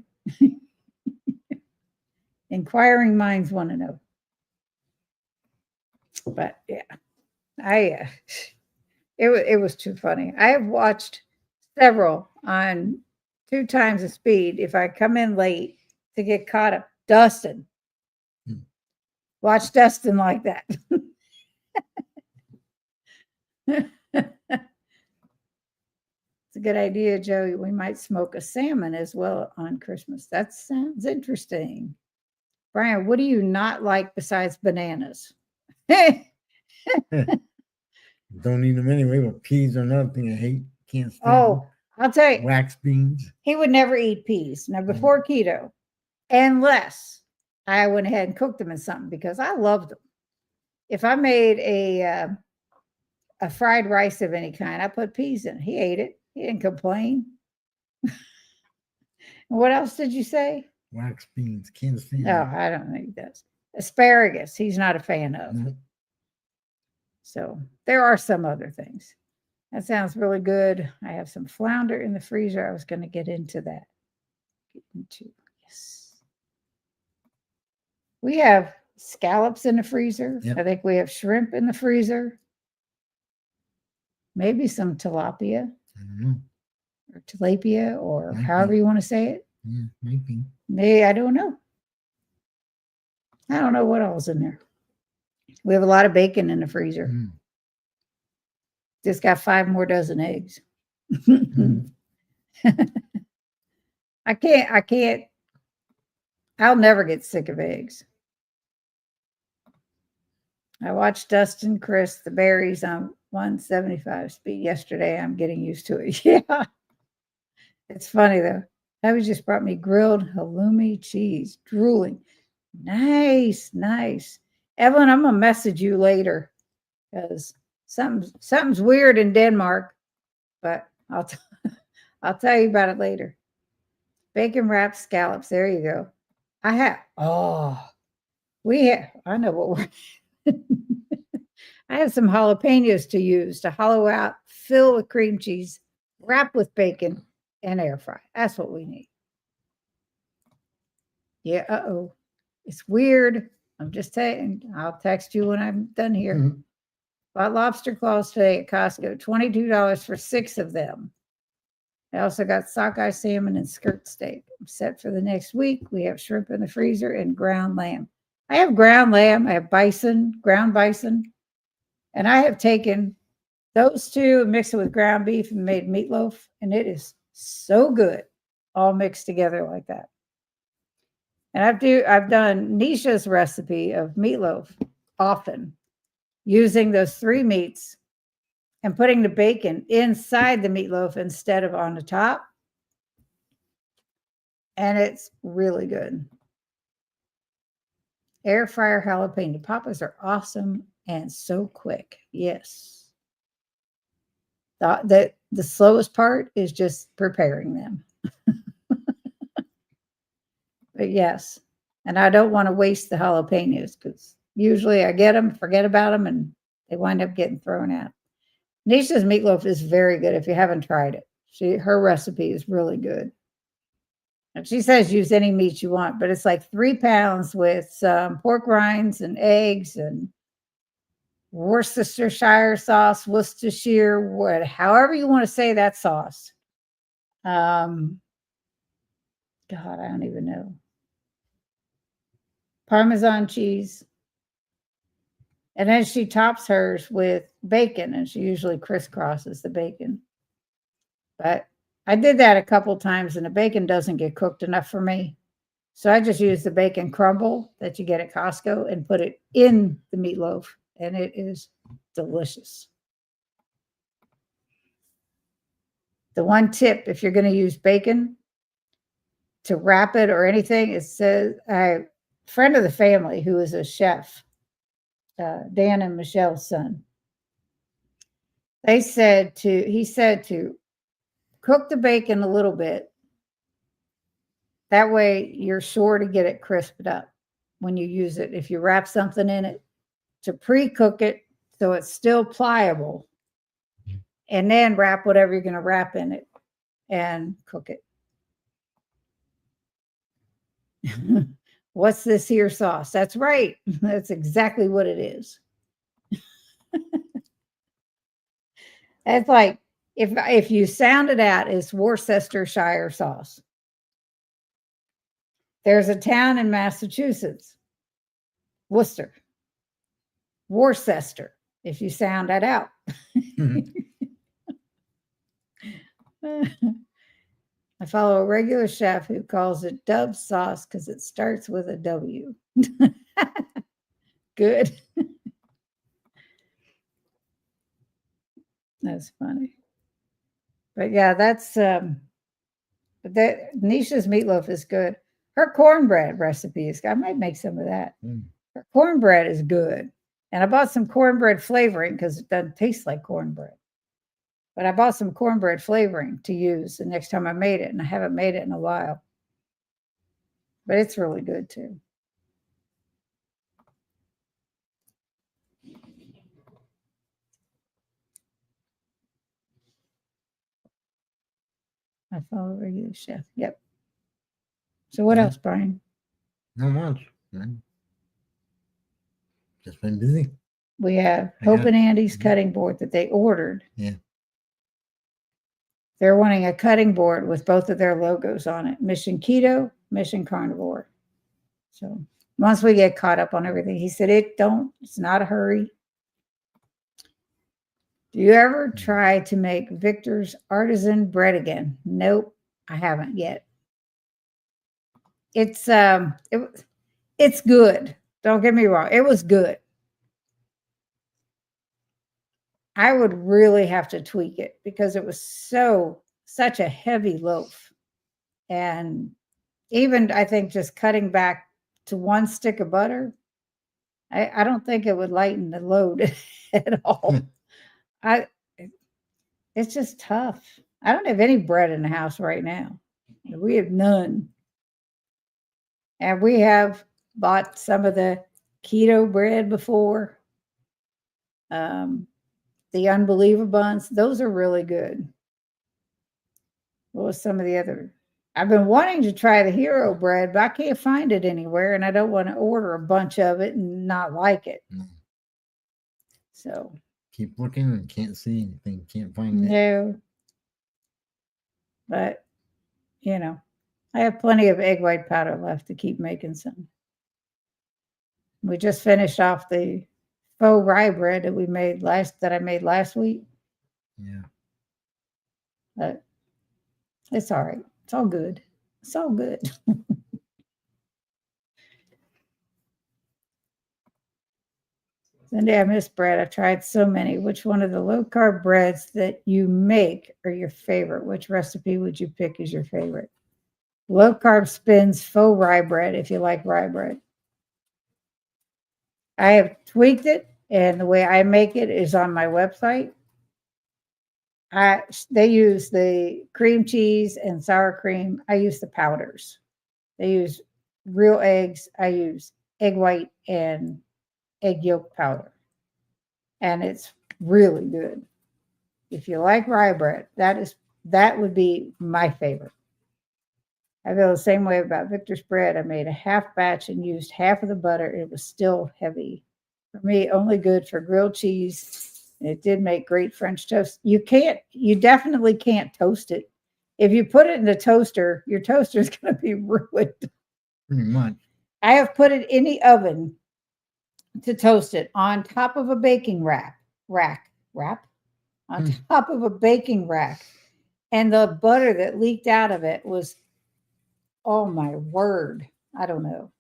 Inquiring minds want to know. But yeah, it was too funny. I have watched several on 2 times the speed. If I come in late to get caught up, Dustin. Watch Dustin like that. It's a good idea, Joey. We might smoke a salmon as well on Christmas. That sounds interesting. Brian, what do you not like besides bananas? Don't eat them anyway, but peas are another thing I hate. Can't stand Oh, I'll tell you. wax beans. He would never eat peas. Now, before keto, unless I went ahead and cooked them in something because I loved them. If I made a fried rice of any kind, I put peas in. He ate it. He didn't complain. What else did you say? Wax beans. Can't stand No, them. I don't think he does. Asparagus, he's not a fan of. No. So there are some other things. That sounds really good. I have some flounder in the freezer. I was going to get into that. Yes. We have scallops in the freezer. Yep. I think we have shrimp in the freezer. Maybe some tilapia I don't know. or tilapia or Might however be. you want to say it. Yeah, might be. Maybe, I don't know. I don't know what else in there. We have a lot of bacon in the freezer. Mm. Just got 5 more dozen eggs. Mm. I can't. I'll never get sick of eggs. I watched Dustin Chris, the berries on 175 speed yesterday. I'm getting used to it. Yeah. It's funny though. Abby just brought me grilled halloumi cheese, drooling. Nice, nice. Evelyn, I'm gonna message you later because something's weird in Denmark, but I'll tell you about it later. Bacon wrapped scallops. There you go. I know what we're I have some jalapenos to use to hollow out, fill with cream cheese, wrap with bacon, and air fry. That's what we need. Yeah, it's weird. I'm just saying. I'll text you when I'm done here. Mhm. Bought lobster claws today at Costco. $22 for 6 of them. I also got sockeye salmon and skirt steak. I'm set for the next week. We have shrimp in the freezer and ground lamb. I have ground lamb. I have ground bison. And I have taken those 2 and mixed it with ground beef and made meatloaf. And it is so good, all mixed together like that. And I've done Nisha's recipe of meatloaf often, using those 3 meats and putting the bacon inside the meatloaf instead of on the top. And it's really good. Air fryer jalapeno poppers are awesome and so quick. Yes. The slowest part is just preparing them. But yes. And I don't want to waste the jalapenos because usually I get them, forget about them, and they wind up getting thrown out. Nisha's meatloaf is very good if you haven't tried it. Her recipe is really good. And she says use any meat you want, but it's like 3 pounds with some pork rinds and eggs and Worcestershire sauce, Worcestershire, however you want to say that sauce. God, I don't even know. Parmesan cheese. And then she tops hers with bacon, and she usually crisscrosses the bacon. But I did that a couple times, and the bacon doesn't get cooked enough for me. So I just use the bacon crumble that you get at Costco and put it in the meatloaf, and it is delicious. The one tip, if you're going to use bacon to wrap it or anything, it says, a friend of the family who is a chef, Dan and Michelle's son, he said to cook the bacon a little bit. That way you're sure to get it crisped up when you use it. If you wrap something in it, to pre-cook it so it's still pliable, and then wrap whatever you're going to wrap in it and cook it. What's this here sauce? That's right. That's exactly what it is. It's like, if you sound it out, it's Worcestershire sauce. There's a town in Massachusetts, Worcester, if you sound that out. I follow a regular chef who calls it Dove sauce because it starts with a W. Good. That's funny. But yeah, that's that Nisha's meatloaf is good. Her cornbread recipe is, I might make some of that. Her cornbread is good. And I bought some cornbread flavoring because it doesn't taste like cornbread. But I bought some cornbread flavoring to use the next time I made it, and I haven't made it in a while. But it's really good too. I follow a regular chef. Yep. So what else, Brian? Not much. Man. Just been busy. We have Hope and Andy's cutting board that they ordered. Yeah. They're wanting a cutting board with both of their logos on it. Mission Keto, Mission Carnivore. So once we get caught up on everything, he said, it's not a hurry. Do you ever try to make Victor's artisan bread again? Nope, I haven't yet. It's good. Don't get me wrong. It was good. I would really have to tweak it because it was such a heavy loaf. And even I think just cutting back to one stick of butter, I don't think it would lighten the load at all. It's just tough. I don't have any bread in the house right now. We have none. And we have bought some of the keto bread before. The Unbeliever buns, those are really good. What was some of the other? I've been wanting to try the hero bread, but I can't find it anywhere, and I don't want to order a bunch of it and not like it. No. So keep looking and can't see anything, can't find it. No. But, I have plenty of egg white powder left to keep making some. We just finished off the faux rye bread that I made last week. Yeah. But it's all right. It's all good. It's all good. Sunday, I miss bread. I've tried so many. Which one of the low-carb breads that you make are your favorite? Which recipe would you pick as your favorite? Low-carb spins faux rye bread if you like rye bread. I have tweaked it, and the way I make it is on my website. They use the cream cheese and sour cream. I use the powders. They use real eggs. I use egg white and egg yolk powder. And it's really good. If you like rye bread, that would be my favorite. I feel the same way about Victor's bread. I made a half batch and used half of the butter. It was still heavy. For me, only good for grilled cheese. It did make great French toast. You definitely can't toast it. If you put it in the toaster, your toaster is going to be ruined. Pretty much. I have put it in the oven to toast it on top of a baking rack, on top of a baking rack. And the butter that leaked out of it was, oh my word. I don't know.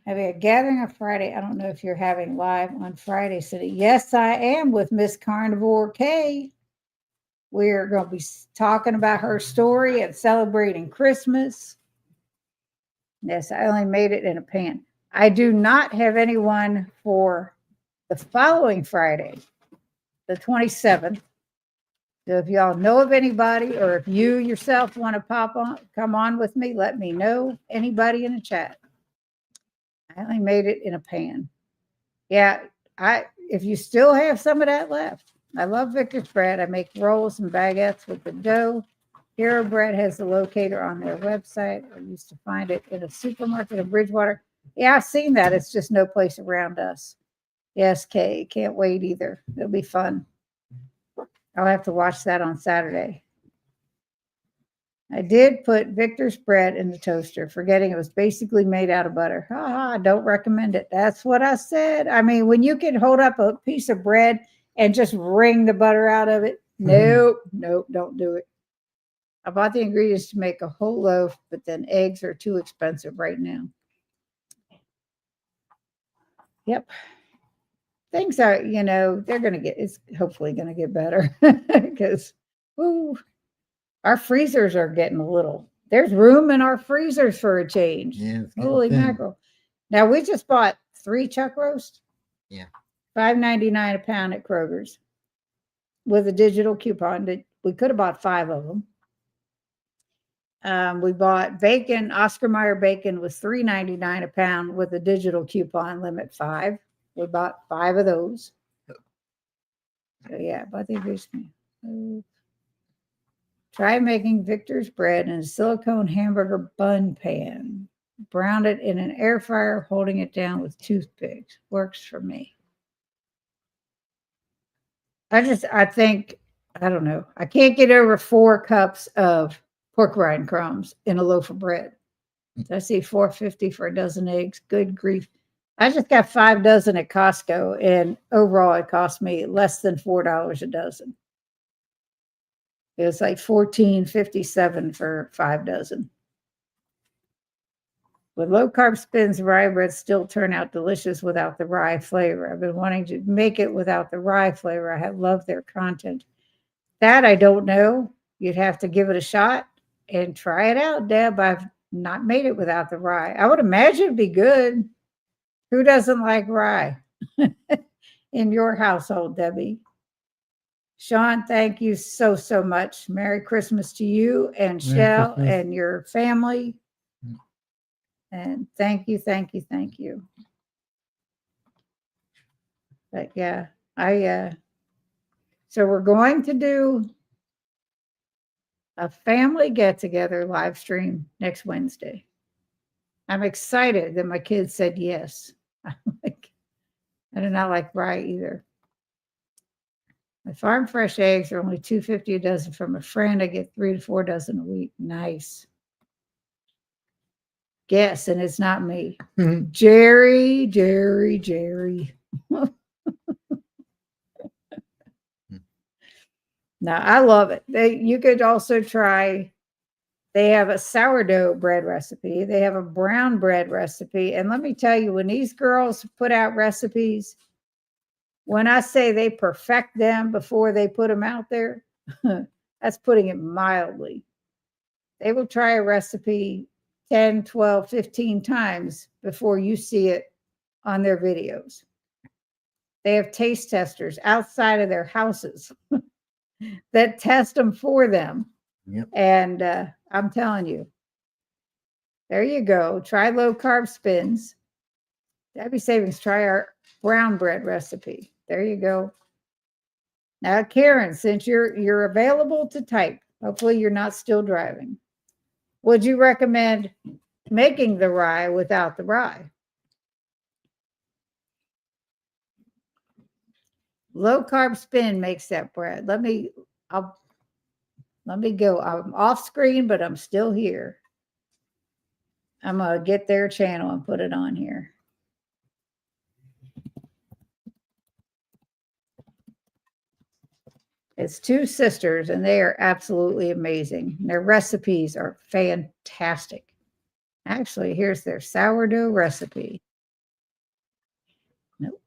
Having a gathering on Friday. I don't know if you're having live on Friday City. Yes, I am with Miss Carnivore K. We're going to be talking about her story and celebrating Christmas. Yes, I only made it in a pan. I do not have anyone for the following Friday, the 27th. So if y'all know of anybody, or if you yourself want to come on with me, let me know. Anybody in the chat. I only made it in a pan. Yeah, if you still have some of that left, I love Victor's bread. I make rolls and baguettes with the dough. Hero Bread has the locator on their website. I used to find it in a supermarket in Bridgewater. Yeah, I've seen that. It's just no place around us. Yes, Kay, can't wait either. It'll be fun. I'll have to watch that on Saturday. I did put Victor's bread in the toaster, forgetting it was basically made out of butter. I don't recommend it. That's what I said. I mean, when you can hold up a piece of bread and just wring the butter out of it, nope, don't do it. I bought the ingredients to make a whole loaf, but then eggs are too expensive right now. Yep. Things are, it's hopefully going to get better because, our freezers are getting a little. There's room in our freezers for a change. Yeah, Holy mackerel. Now, we just bought 3 chuck roast. Yeah. $5.99 a pound at Kroger's with a digital coupon. We could have bought 5 of them. We bought bacon. Oscar Mayer bacon was $3.99 a pound with a digital coupon, limit 5. We bought 5 of those. So yeah, but they reached me. Try making Victor's bread in a silicone hamburger bun pan. Brown it in an air fryer, holding it down with toothpicks. Works for me. I don't know. I can't get over 4 cups of pork rind crumbs in a loaf of bread. I see $4.50 for a dozen eggs. Good grief. I just got 5 dozen at Costco, and overall it cost me less than $4 a dozen. It was like $14.57 for 5 dozen. With low carb spins, rye breads still turn out delicious without the rye flavor. I've been wanting to make it without the rye flavor. I have loved their content. That I don't know. You'd have to give it a shot and try it out, Deb. I've not made it without the rye. I would imagine it'd be good. Who doesn't like rye in your household, Debbie? Sean, thank you so much. Merry Christmas to you and Shell and your family. And thank you. But yeah, so we're going to do a family get-together live stream next Wednesday. I'm excited that my kids said yes. I do not like rye either. My farm fresh eggs are only $2.50 a dozen from a friend. I get 3 to 4 dozen a week. Nice. Guess, and it's not me. Jerry. Now, I love it. You could also try, they have a sourdough bread recipe. They have a brown bread recipe. And let me tell you, when these girls put out recipes, when I say they perfect them before they put them out there, that's putting it mildly. They will try a recipe 10, 12, 15 times before you see it on their videos. They have taste testers outside of their houses that test them for them. Yep. And I'm telling you, there you go. Try low carb spins. Debbie Savings, try our brown bread recipe. There you go. Now, Karen, since you're available to type, hopefully you're not still driving. Would you recommend making the rye without the rye. Low carb spin makes that bread. Let me go. I'm off screen, but I'm still here. I'm gonna get their channel and put it on here. It's two sisters, and they are absolutely amazing. Their recipes are fantastic. Actually, here's their sourdough recipe. Nope.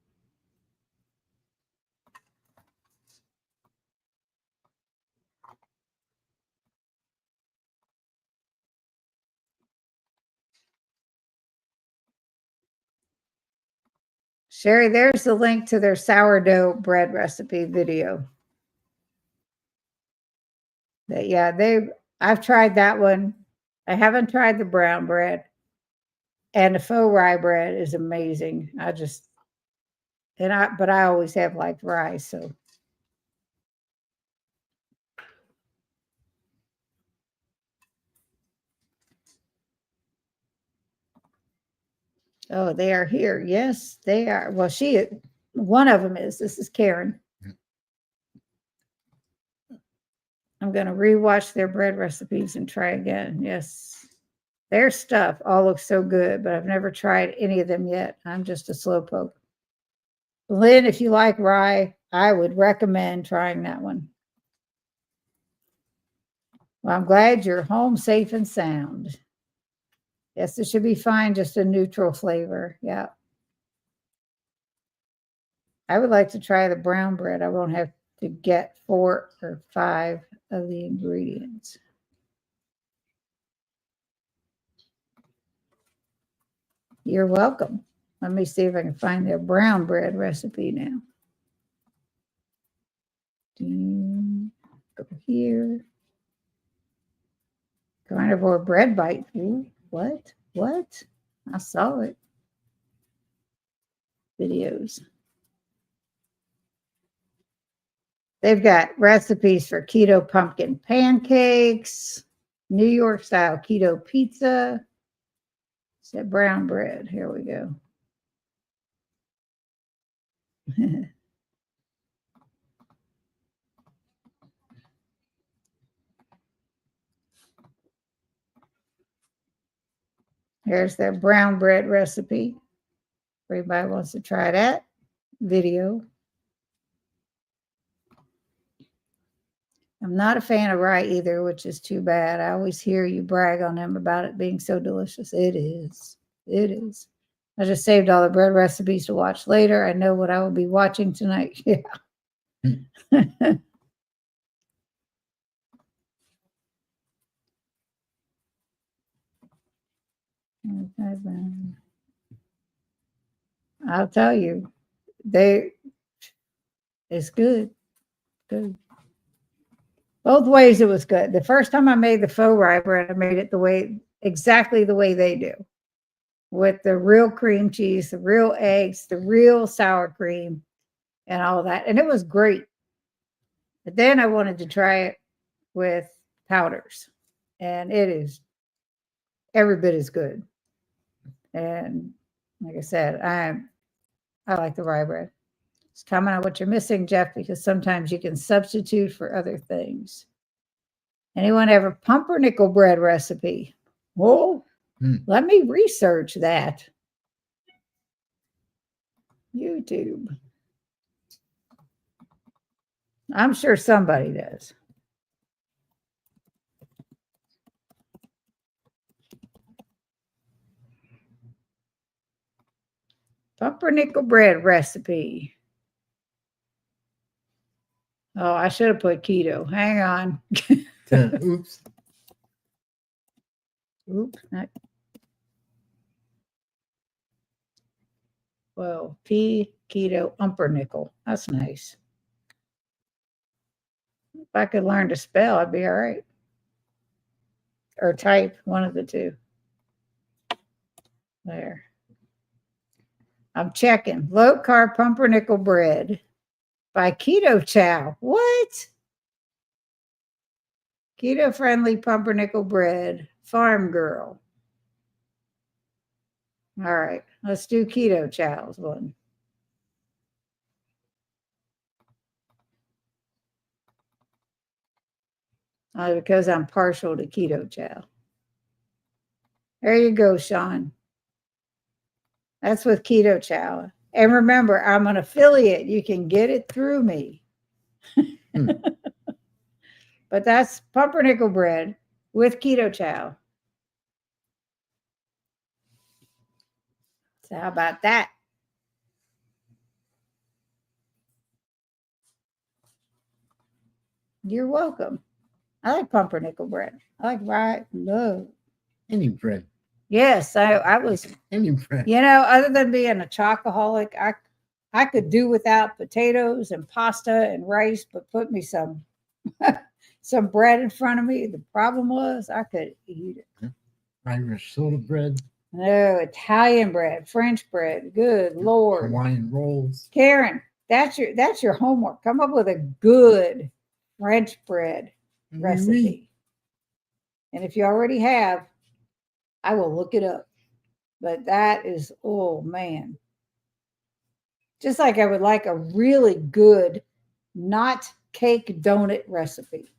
Sherry, there's the link to their sourdough bread recipe video. I've tried that one. I haven't tried the brown bread. And the faux rye bread is amazing. But I always have liked rye, so. Oh, they are here. Yes, they are. Well, one of them is. This is Karen. I'm going to rewatch their bread recipes and try again. Yes. Their stuff all looks so good, but I've never tried any of them yet. I'm just a slowpoke. Lynn, if you like rye, I would recommend trying that one. Well, I'm glad you're home safe and sound. Yes, it should be fine, just a neutral flavor. Yeah. I would like to try the brown bread. I won't have to get 4 or 5 of the ingredients. You're welcome. Let me see if I can find their brown bread recipe now. Go here. Carnivore bread bite. Ooh, what? What? I saw it. Videos. They've got recipes for keto pumpkin pancakes, New York style keto pizza. It's that brown bread. Here we go. Here's their brown bread recipe. Everybody wants to try that video. I'm not a fan of rye either, which is too bad. I always hear you brag on them about it being so delicious. It is. It is. I just saved all the bread recipes to watch later. I know what I will be watching tonight. Yeah. I'll tell you, it's good. Good. Both ways it was good. The first time I made the faux rye bread, I made it exactly the way they do, with the real cream cheese, the real eggs, the real sour cream, and all that. And it was great. But then I wanted to try it with powders, and it is every bit as good. And like I said, I like the rye bread. Just comment on what you're missing, Jeff, because sometimes you can substitute for other things. Anyone have a pumpernickel bread recipe? Oh, let me research that. YouTube. I'm sure somebody does. Pumpernickel bread recipe. Oh, I should have put keto. Hang on. Oops. Oops. Well, keto pumpernickel. That's nice. If I could learn to spell, I'd be all right. Or type, one of the two. There. I'm checking. Low carb pumpernickel bread by Keto Chow. What? Keto friendly pumpernickel bread. Farm Girl. All right, let's do keto chow's one. Because I'm partial to keto chow. There you go, Sean. That's with keto chow. And remember, I'm an affiliate. You can get it through me. But that's pumpernickel bread with keto chow. So how about that? You're welcome. I like pumpernickel bread. I like rye. No. Any bread. Yes, I was. Any bread. You know, other than being a chocoholic, I could do without potatoes and pasta and rice, but put me some some bread in front of me. The problem was I could eat it. Irish soda bread. No, Italian bread, French bread. Good Lord. Hawaiian rolls. Karen, that's your homework. Come up with a good French bread recipe. And if you already have, I will look it up. But that is, oh man. Just like I would like a really good not cake donut recipe.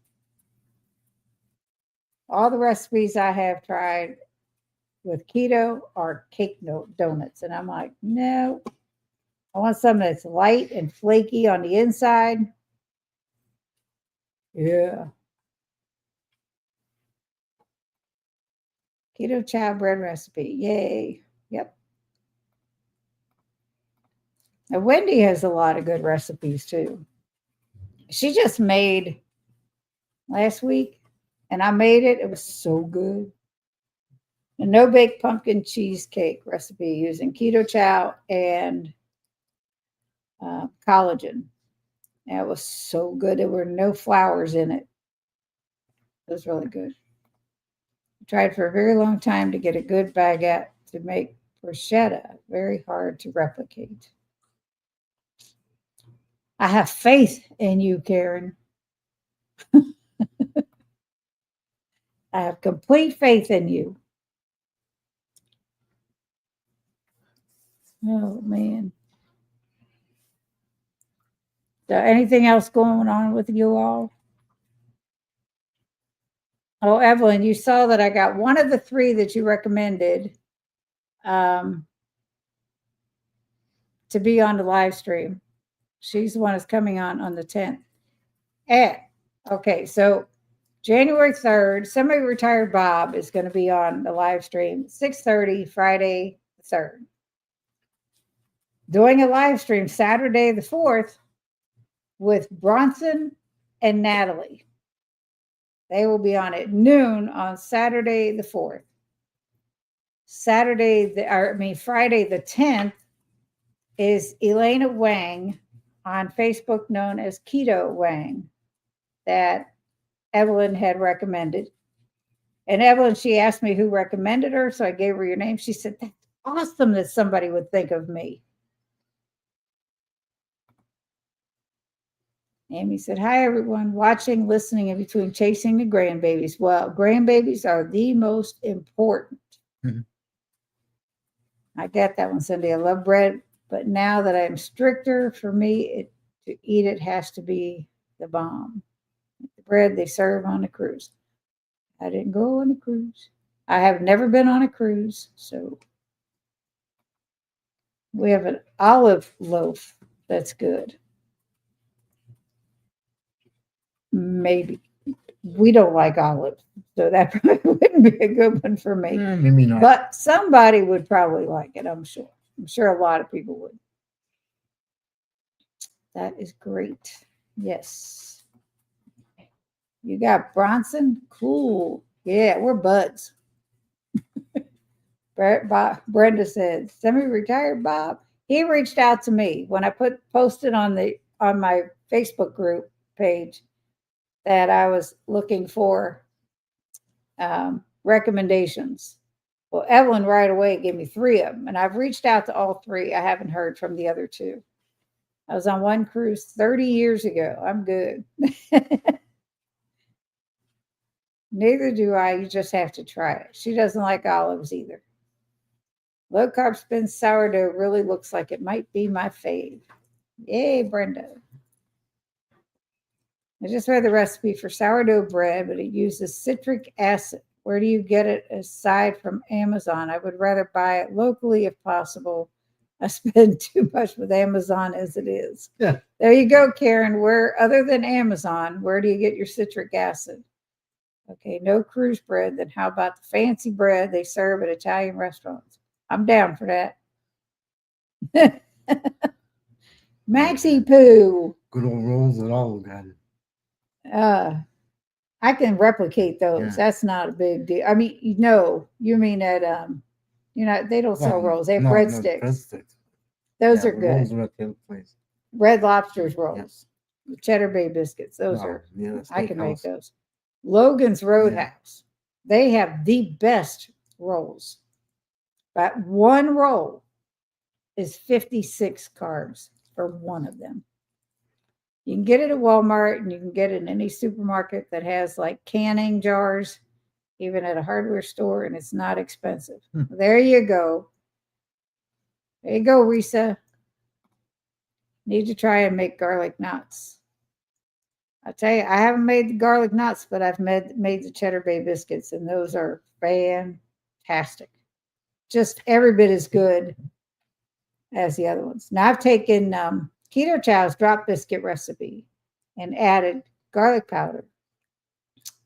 All the recipes I have tried with keto are cake donuts. And I'm like, no, I want something that's light and flaky on the inside. Yeah. Keto chow bread recipe. Yay. Yep. Now, Wendy has a lot of good recipes too. She just made last week, and I made it. It was so good. A no-bake pumpkin cheesecake recipe using keto chow and collagen. And it was so good. There were no flours in it. It was really good. I tried for a very long time to get a good baguette to make bruschetta. Very hard to replicate. I have faith in you, Karen. I have complete faith in you. Oh, man. So anything else going on with you all? Oh, Evelyn, you saw that I got one of the three that you recommended to be on the live stream. She's the one that's coming on the 10th. Okay, so January 3rd, semi-retired Bob is going to be on the live stream, 6:30, Friday the 3rd. Doing a live stream Saturday the 4th with Bronson and Natalie. They will be on at noon on Saturday the 4th. Friday the 10th is Elena Wang on Facebook, known as Keto Wang, that Evelyn had recommended. And Evelyn, she asked me who recommended her, so I gave her your name. She said, that's awesome that somebody would think of me. Amy said, hi, everyone, watching, listening, in between chasing the grandbabies. Well, grandbabies are the most important. Mm-hmm. I get that one, Cindy. I love bread, but now that I'm stricter, for me, to eat it has to be the bomb. The bread they serve on a cruise. I didn't go on a cruise. I have never been on a cruise, so we have an olive loaf that's good. Maybe. We don't like olives, so that probably wouldn't be a good one for me. Maybe not. But somebody would probably like it, I'm sure. I'm sure a lot of people would. That is great. Yes. You got Bronson? Cool. Yeah, we're buds. Brenda said, semi-retired Bob. He reached out to me when I posted on my Facebook group page that I was looking for recommendations. Well, Evelyn right away gave me 3 of them, and I've reached out to all 3. I haven't heard from the other 2. I was on one cruise 30 years ago. I'm good. Neither do I. You just have to try it. She doesn't like olives either. Low carb spin sourdough really looks like it might be my fave. Yay, Brenda. I just read the recipe for sourdough bread, but it uses citric acid. Where do you get it aside from Amazon? I would rather buy it locally if possible. I spend too much with Amazon as it is. Yeah. There you go, Karen. Where, other than Amazon, where do you get your citric acid? Okay, no cruise bread. Then how about the fancy bread they serve at Italian restaurants? I'm down for that. Maxi Poo. Good old rolls at all, God. I can replicate those. Yeah. That's not a big deal. I mean, you mean at they don't sell rolls. They have breadsticks. Breadsticks. Those Yeah, are the good. rolls are at the other place. Red Lobster's rolls. Cheddar Bay biscuits. Those are I can make those. Logan's Roadhouse. They have the best rolls. But one roll is 56 carbs for one of them. You can get it at Walmart and you can get it in any supermarket that has like canning jars, even at a hardware store, and it's not expensive. There you go. There you go, Risa. Need to try and make garlic knots. I tell you, I haven't made the garlic knots, but I've made the Cheddar Bay biscuits, and those are fantastic. Just every bit as good as the other ones. Now I've taken Keto Chow's drop biscuit recipe and added garlic powder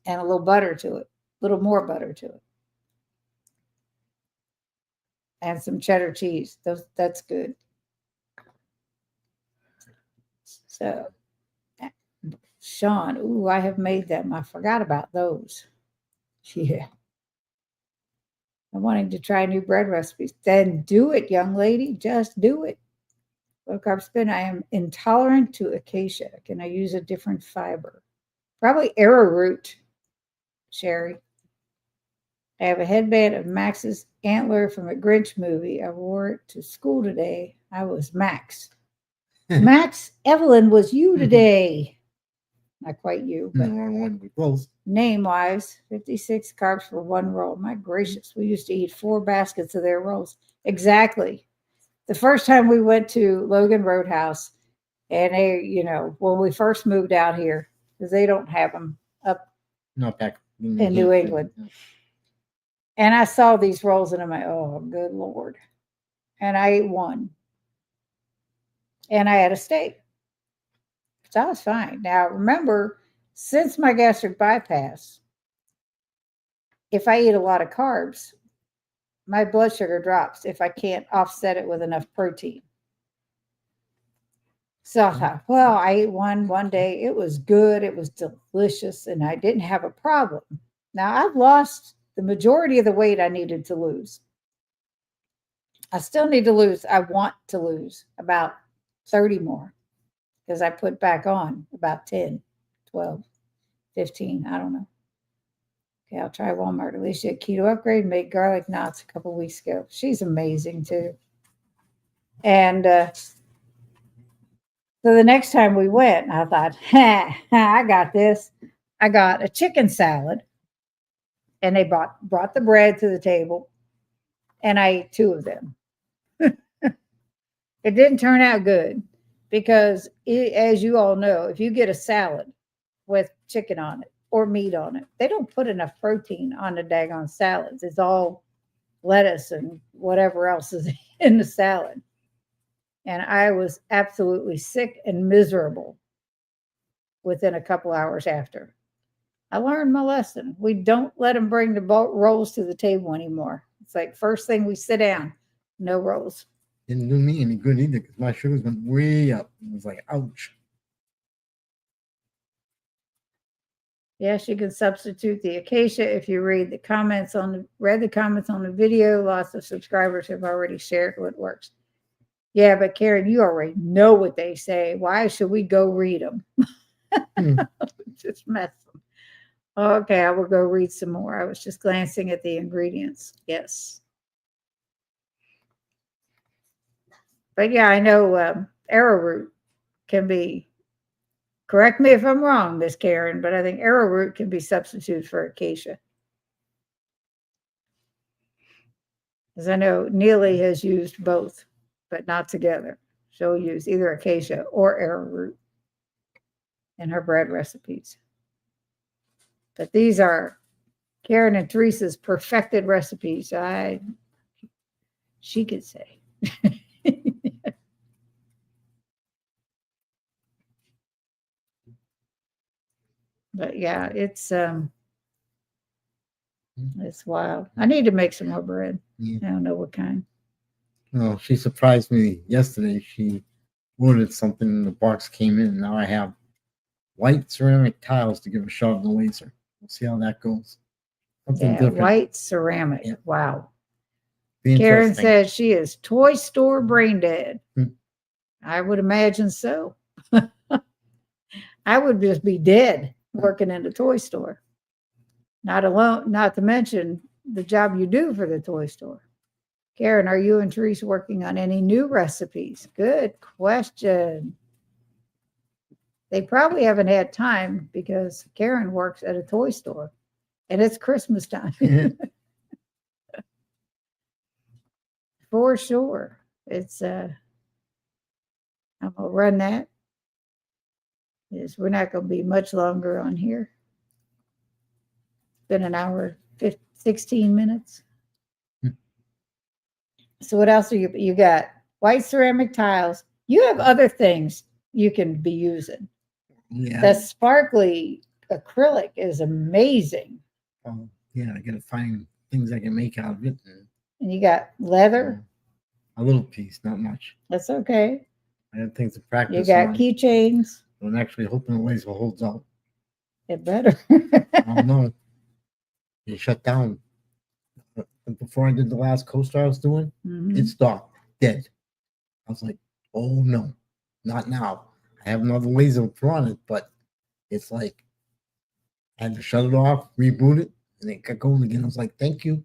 and a little butter to it, a little more butter to it, and some cheddar cheese. That's good. So, Sean, ooh, I have made them. I forgot about those. Yeah. I'm wanting to try new bread recipes. Then do it, young lady. Just do it. Low carb spin. I am intolerant to acacia. Can I use a different fiber? Probably arrowroot, Sherry. I have a headband of Max's antler from a Grinch movie. I wore it to school today. I was Max. Max, Evelyn was you today. Not quite you, but close. Name-wise, 56 carbs for one roll. My gracious, we used to eat 4 baskets of their rolls. Exactly. The first time we went to Logan Roadhouse, and they, when we first moved out here, because they don't have them up back in New England. Yeah. And I saw these rolls, and I'm like, oh, good Lord. And I ate one. And I had a steak. So I was fine. Now, remember, since my gastric bypass, if I eat a lot of carbs, my blood sugar drops if I can't offset it with enough protein. So I thought, well, I ate one day. It was good. It was delicious. And I didn't have a problem. Now, I've lost the majority of the weight I needed to lose. I still need to lose. I want to lose about 30 more because I put back on about 10, 12, 15. I don't know. Okay, I'll try Walmart. Alicia, keto upgrade, made garlic knots a couple weeks ago. She's amazing too. And so the next time we went, I thought, I got this. I got a chicken salad, and they brought the bread to the table, and I ate 2 of them. It didn't turn out good because, as you all know, if you get a salad with chicken on it or meat on it, they don't put enough protein on the daggone salads. It's all lettuce and whatever else is in the salad. And I was absolutely sick and miserable within a couple hours after. I learned my lesson. We don't let them bring the rolls to the table anymore. It's like first thing we sit down, no rolls. Didn't do me any good either because my sugars went way up. It was like, ouch. Yes, you can substitute the acacia if you read the comments on the video. Lots of subscribers have already shared what works. Yeah, but Karen, you already know what they say. Why should we go read them? Just mess them. Okay, I will go read some more. I was just glancing at the ingredients. Yes. But yeah, I know arrowroot can be, correct me if I'm wrong, Miss Karen, but I think arrowroot can be substituted for acacia. Because I know Neely has used both, but not together. She'll use either acacia or arrowroot in her bread recipes. But these are Karen and Teresa's perfected recipes. She could say. But yeah, it's wild. I need to make some more bread. Yeah. I don't know what kind. No, she surprised me yesterday. She ordered something and the box came in. Now I have white ceramic tiles to give a shot of the laser. We'll see how that goes. Something Yeah, different. white ceramic. Yeah. Wow. Be Karen interesting. says she is toy store brain dead. Hmm. I would imagine so. I would just be dead working in a toy store. Not alone, not to mention the job you do for the toy store. Karen, are you and Teresa working on any new recipes? Good question. They probably haven't had time because Karen works at a toy store and it's Christmas time. For sure. It's I'm gonna run that. Yes, we're not gonna be much longer on here. It's been an hour, 16 minutes. So what else are you got? White ceramic tiles. You have other things you can be using. Yeah. The sparkly acrylic is amazing. Yeah, I gotta find things I can make out of it. And you got leather. A little piece, not much. That's okay. I have things to practice. You got on. keychains. I'm actually hoping the laser holds out. It better. I don't know. It shut down. Before I did the last coaster I was doing, it stopped dead. I was like, oh no, not now. I have another laser on it, but it's like I had to shut it off, reboot it, and it got going again. I was like, thank you.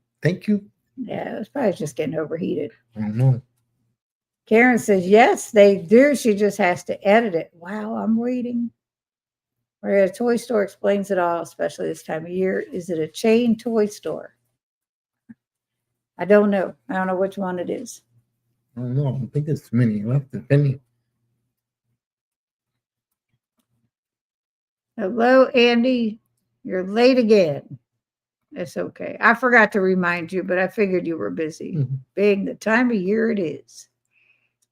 Yeah, it's probably just getting overheated. I don't know. Karen says, yes, they do. She just has to edit it. Wow, I'm waiting. Where a toy store explains it all, especially this time of year. Is it a chain toy store? I don't know. I don't know which one it is. I don't know. I don't think there's too many left, if any. Hello, Andy. You're late again. It's okay. I forgot to remind you, but I figured you were busy, being the time of year it is.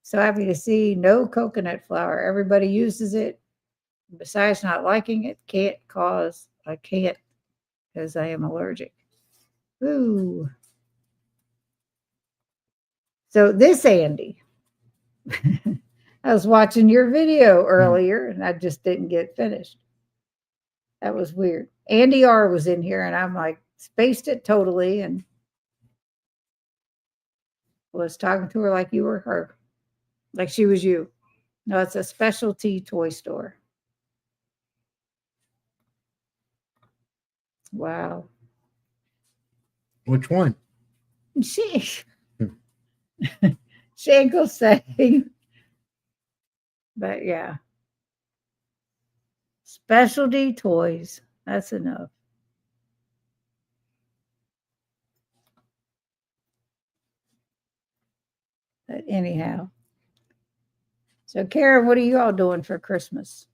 So happy to see no coconut flour. Everybody uses it. Besides not liking it, I can't because I am allergic. Ooh. So this Andy, I was watching your video earlier and I just didn't get finished. That was weird. Andy R was in here and I'm like, spaced it totally and was talking to her like you were her, like she was you. No, it's a specialty toy store. Wow. Which one? She ain't gonna say. But yeah. Specialty toys. That's enough. But anyhow. So Karen, what are you all doing for Christmas?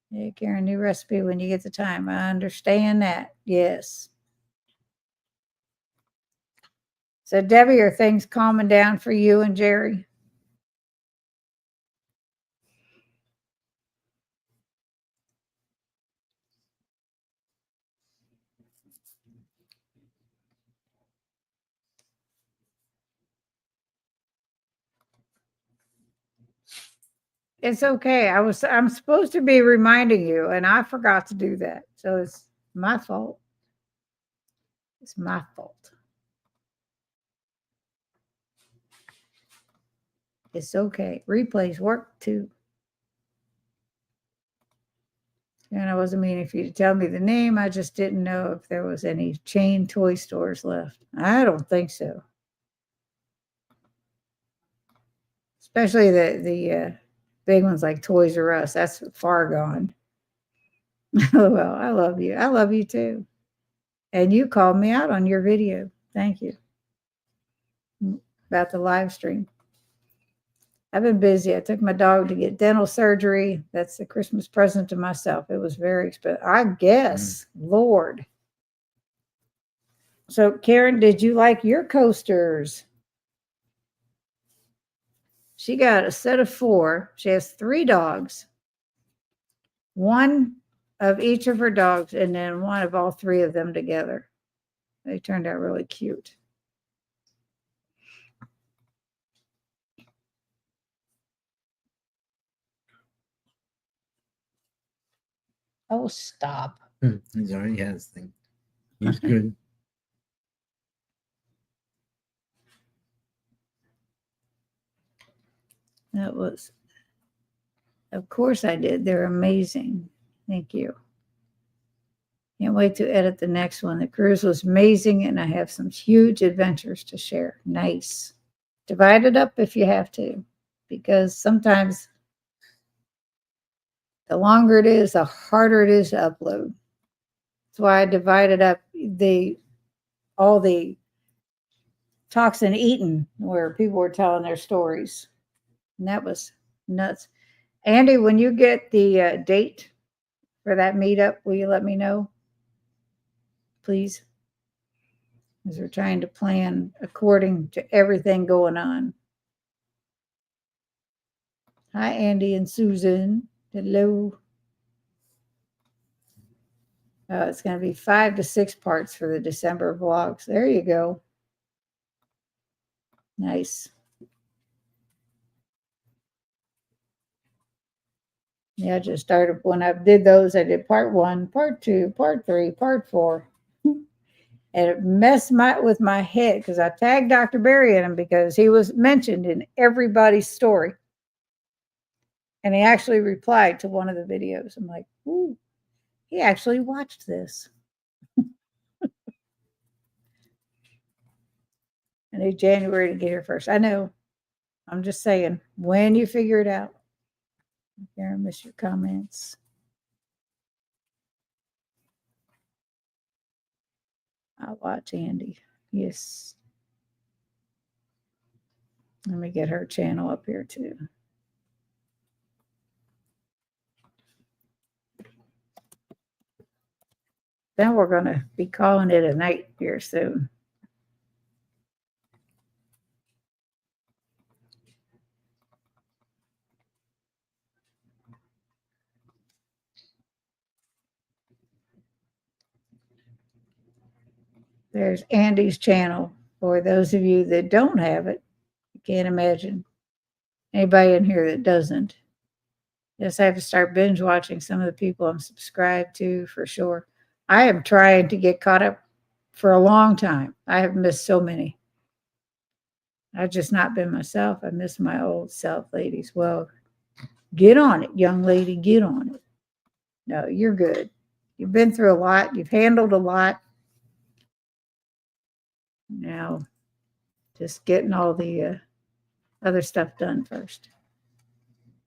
Yeah, Karen, new recipe when you get the time. I understand that. Yes. So Debbie, are things calming down for you and Jerry? It's okay. I'm supposed to be reminding you, and I forgot to do that. So it's my fault. It's my fault. It's okay. Replays work too. And I wasn't meaning for you to tell me the name. I just didn't know if there was any chain toy stores left. I don't think so. Especially the big ones like Toys R Us. That's far gone. Oh, well, I love you. I love you too. And you called me out on your video. Thank you. about the live stream. I've been busy. I took my dog to get dental surgery. That's the Christmas present to myself. It was very expensive. I guess, Lord. So, Karen, did you like your coasters? She got a set of 4. She has 3 dogs. One of each of her dogs, and then one of all 3 of them together. They turned out really cute. Oh, stop. He's already had his thing. He's good. That was, of course I did. They're amazing. Thank you. Can't wait to edit the next one. The cruise was amazing, and I have some huge adventures to share. Nice. Divide it up if you have to, because sometimes the longer it is, the harder it is to upload. That's why I divided up all the talks and eating where people were telling their stories. And that was nuts. Andy, when you get the date for that meetup, will you let me know? Please. Because we're trying to plan according to everything going on. Hi, Andy and Susan. Hello. It's going to be 5 to 6 parts for the December vlogs. There you go. Nice. Yeah, I just started. When I did those, I did part 1, part 2, part 3, part 4. And it messed with my head because I tagged Dr. Barry in him because he was mentioned in everybody's story. And he actually replied to one of the videos. I'm like, ooh, he actually watched this. I need January to get here first. I know. I'm just saying, when you figure it out. I miss your comments. I'll watch Andy. Yes. Let me get her channel up here too. Then we're going to be calling it a night here soon. There's Andy's channel. For those of you that don't have it, you can't imagine anybody in here that doesn't. Yes, I have to start binge watching some of the people I'm subscribed to for sure. I am trying to get caught up for a long time. I have missed so many. I've just not been myself. I miss my old self, ladies. Well, get on it, young lady. Get on it. No, you're good. You've been through a lot. You've handled a lot. Now, just getting all the other stuff done first.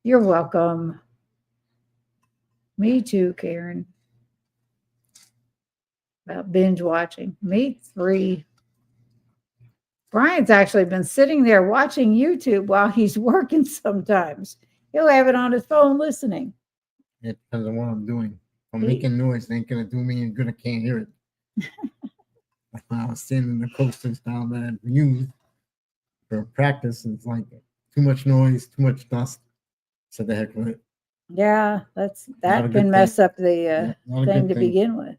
You're welcome. Me too, Karen. About binge watching. Me 3. Brian's actually been sitting there watching YouTube while he's working sometimes. He'll have it on his phone listening. It depends on what I'm doing. If I'm making noise, it ain't going to do me any good. I can't hear it. When I was standing in the coasters down there at Muse for practice, it's like too much noise, too much dust. So the heck with it. Yeah, that can mess up the thing to begin with.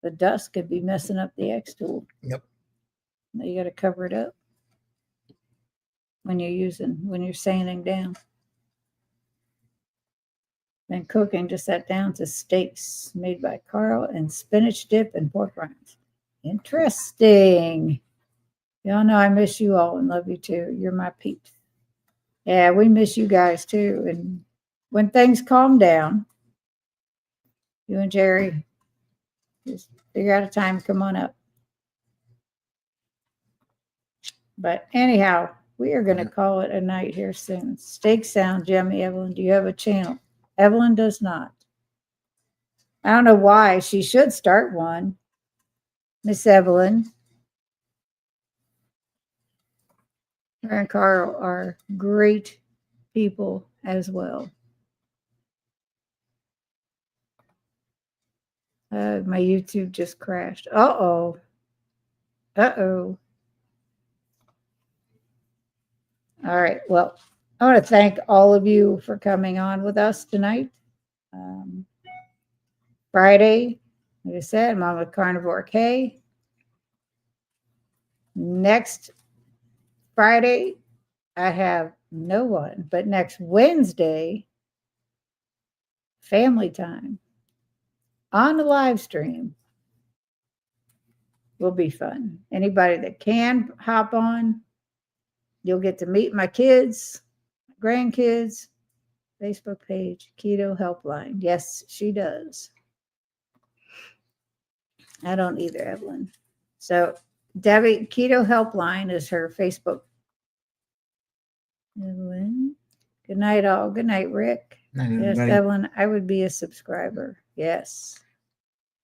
The dust could be messing up the X tool. Yep. Now you got to cover it up when you're sanding down. Been cooking, just sat down to steaks made by Carl and spinach dip and pork rinds. Interesting. Y'all know I miss you all and love you too. You're my peeps. Yeah, we miss you guys too. And when things calm down, you and Jerry just figure out a time to come on up. But anyhow, we are going to call it a night here soon. Steak sound, Jemmy. Evelyn, do you have a channel? Evelyn does not. I don't know why. She should start one. Miss Evelyn. Her and Carl are great people as well. My YouTube just crashed. Uh-oh. Uh-oh. All right. Well, I want to thank all of you for coming on with us tonight. Friday, like I said, I'm on with Carnivore K. Next Friday, I have no one, but next Wednesday, family time on the live stream will be fun. Anybody that can hop on, you'll get to meet my kids, grandkids, Facebook page, Keto Helpline. Yes, she does. I don't either, Evelyn. So Debbie, Keto Helpline is her Facebook. Evelyn. Good night, all. Good night, Rick. Night, Yes, everybody. Evelyn, I would be a subscriber. Yes.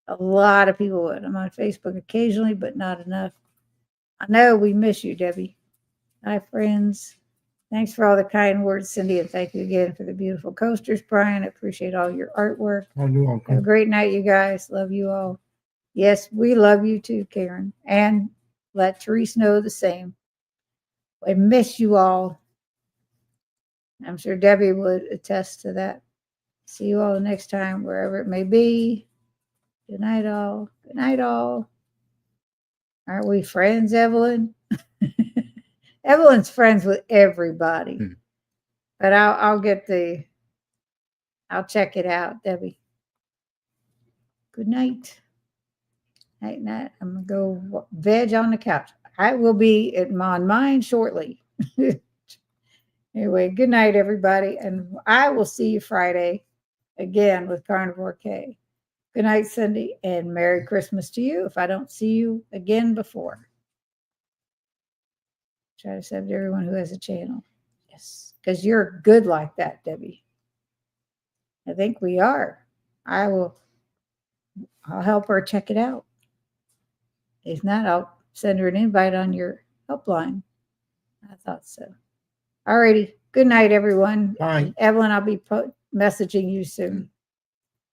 A lot of people would. I'm on Facebook occasionally, but not enough. I know we miss you, Debbie. Hi, friends. Thanks for all the kind words, Cindy, and thank you again for the beautiful coasters, Brian. I appreciate all your artwork. Oh, you're Have a welcome. great night, you guys. Love you all. Yes, we love you too, Karen. And let Therese know the same. I miss you all. I'm sure Debbie would attest to that. See you all next time, wherever it may be. Good night, all. Good night, all. Aren't we friends, Evelyn? Evelyn's friends with everybody. But I'll check it out, Debbie. Good night. Night, night. I'm going to go veg on the couch. I will be on mine shortly. Anyway, good night, everybody. And I will see you Friday again with Carnivore K. Good night, Cindy, and Merry Christmas to you if I don't see you again before. Try to sub to everyone who has a channel. Yes, because you're good like that, Debbie. I think we are. I'll help her check it out. If not, I'll send her an invite on your helpline. I thought so. All righty. Good night, everyone. Bye. Evelyn, I'll be messaging you soon.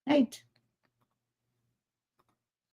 Night.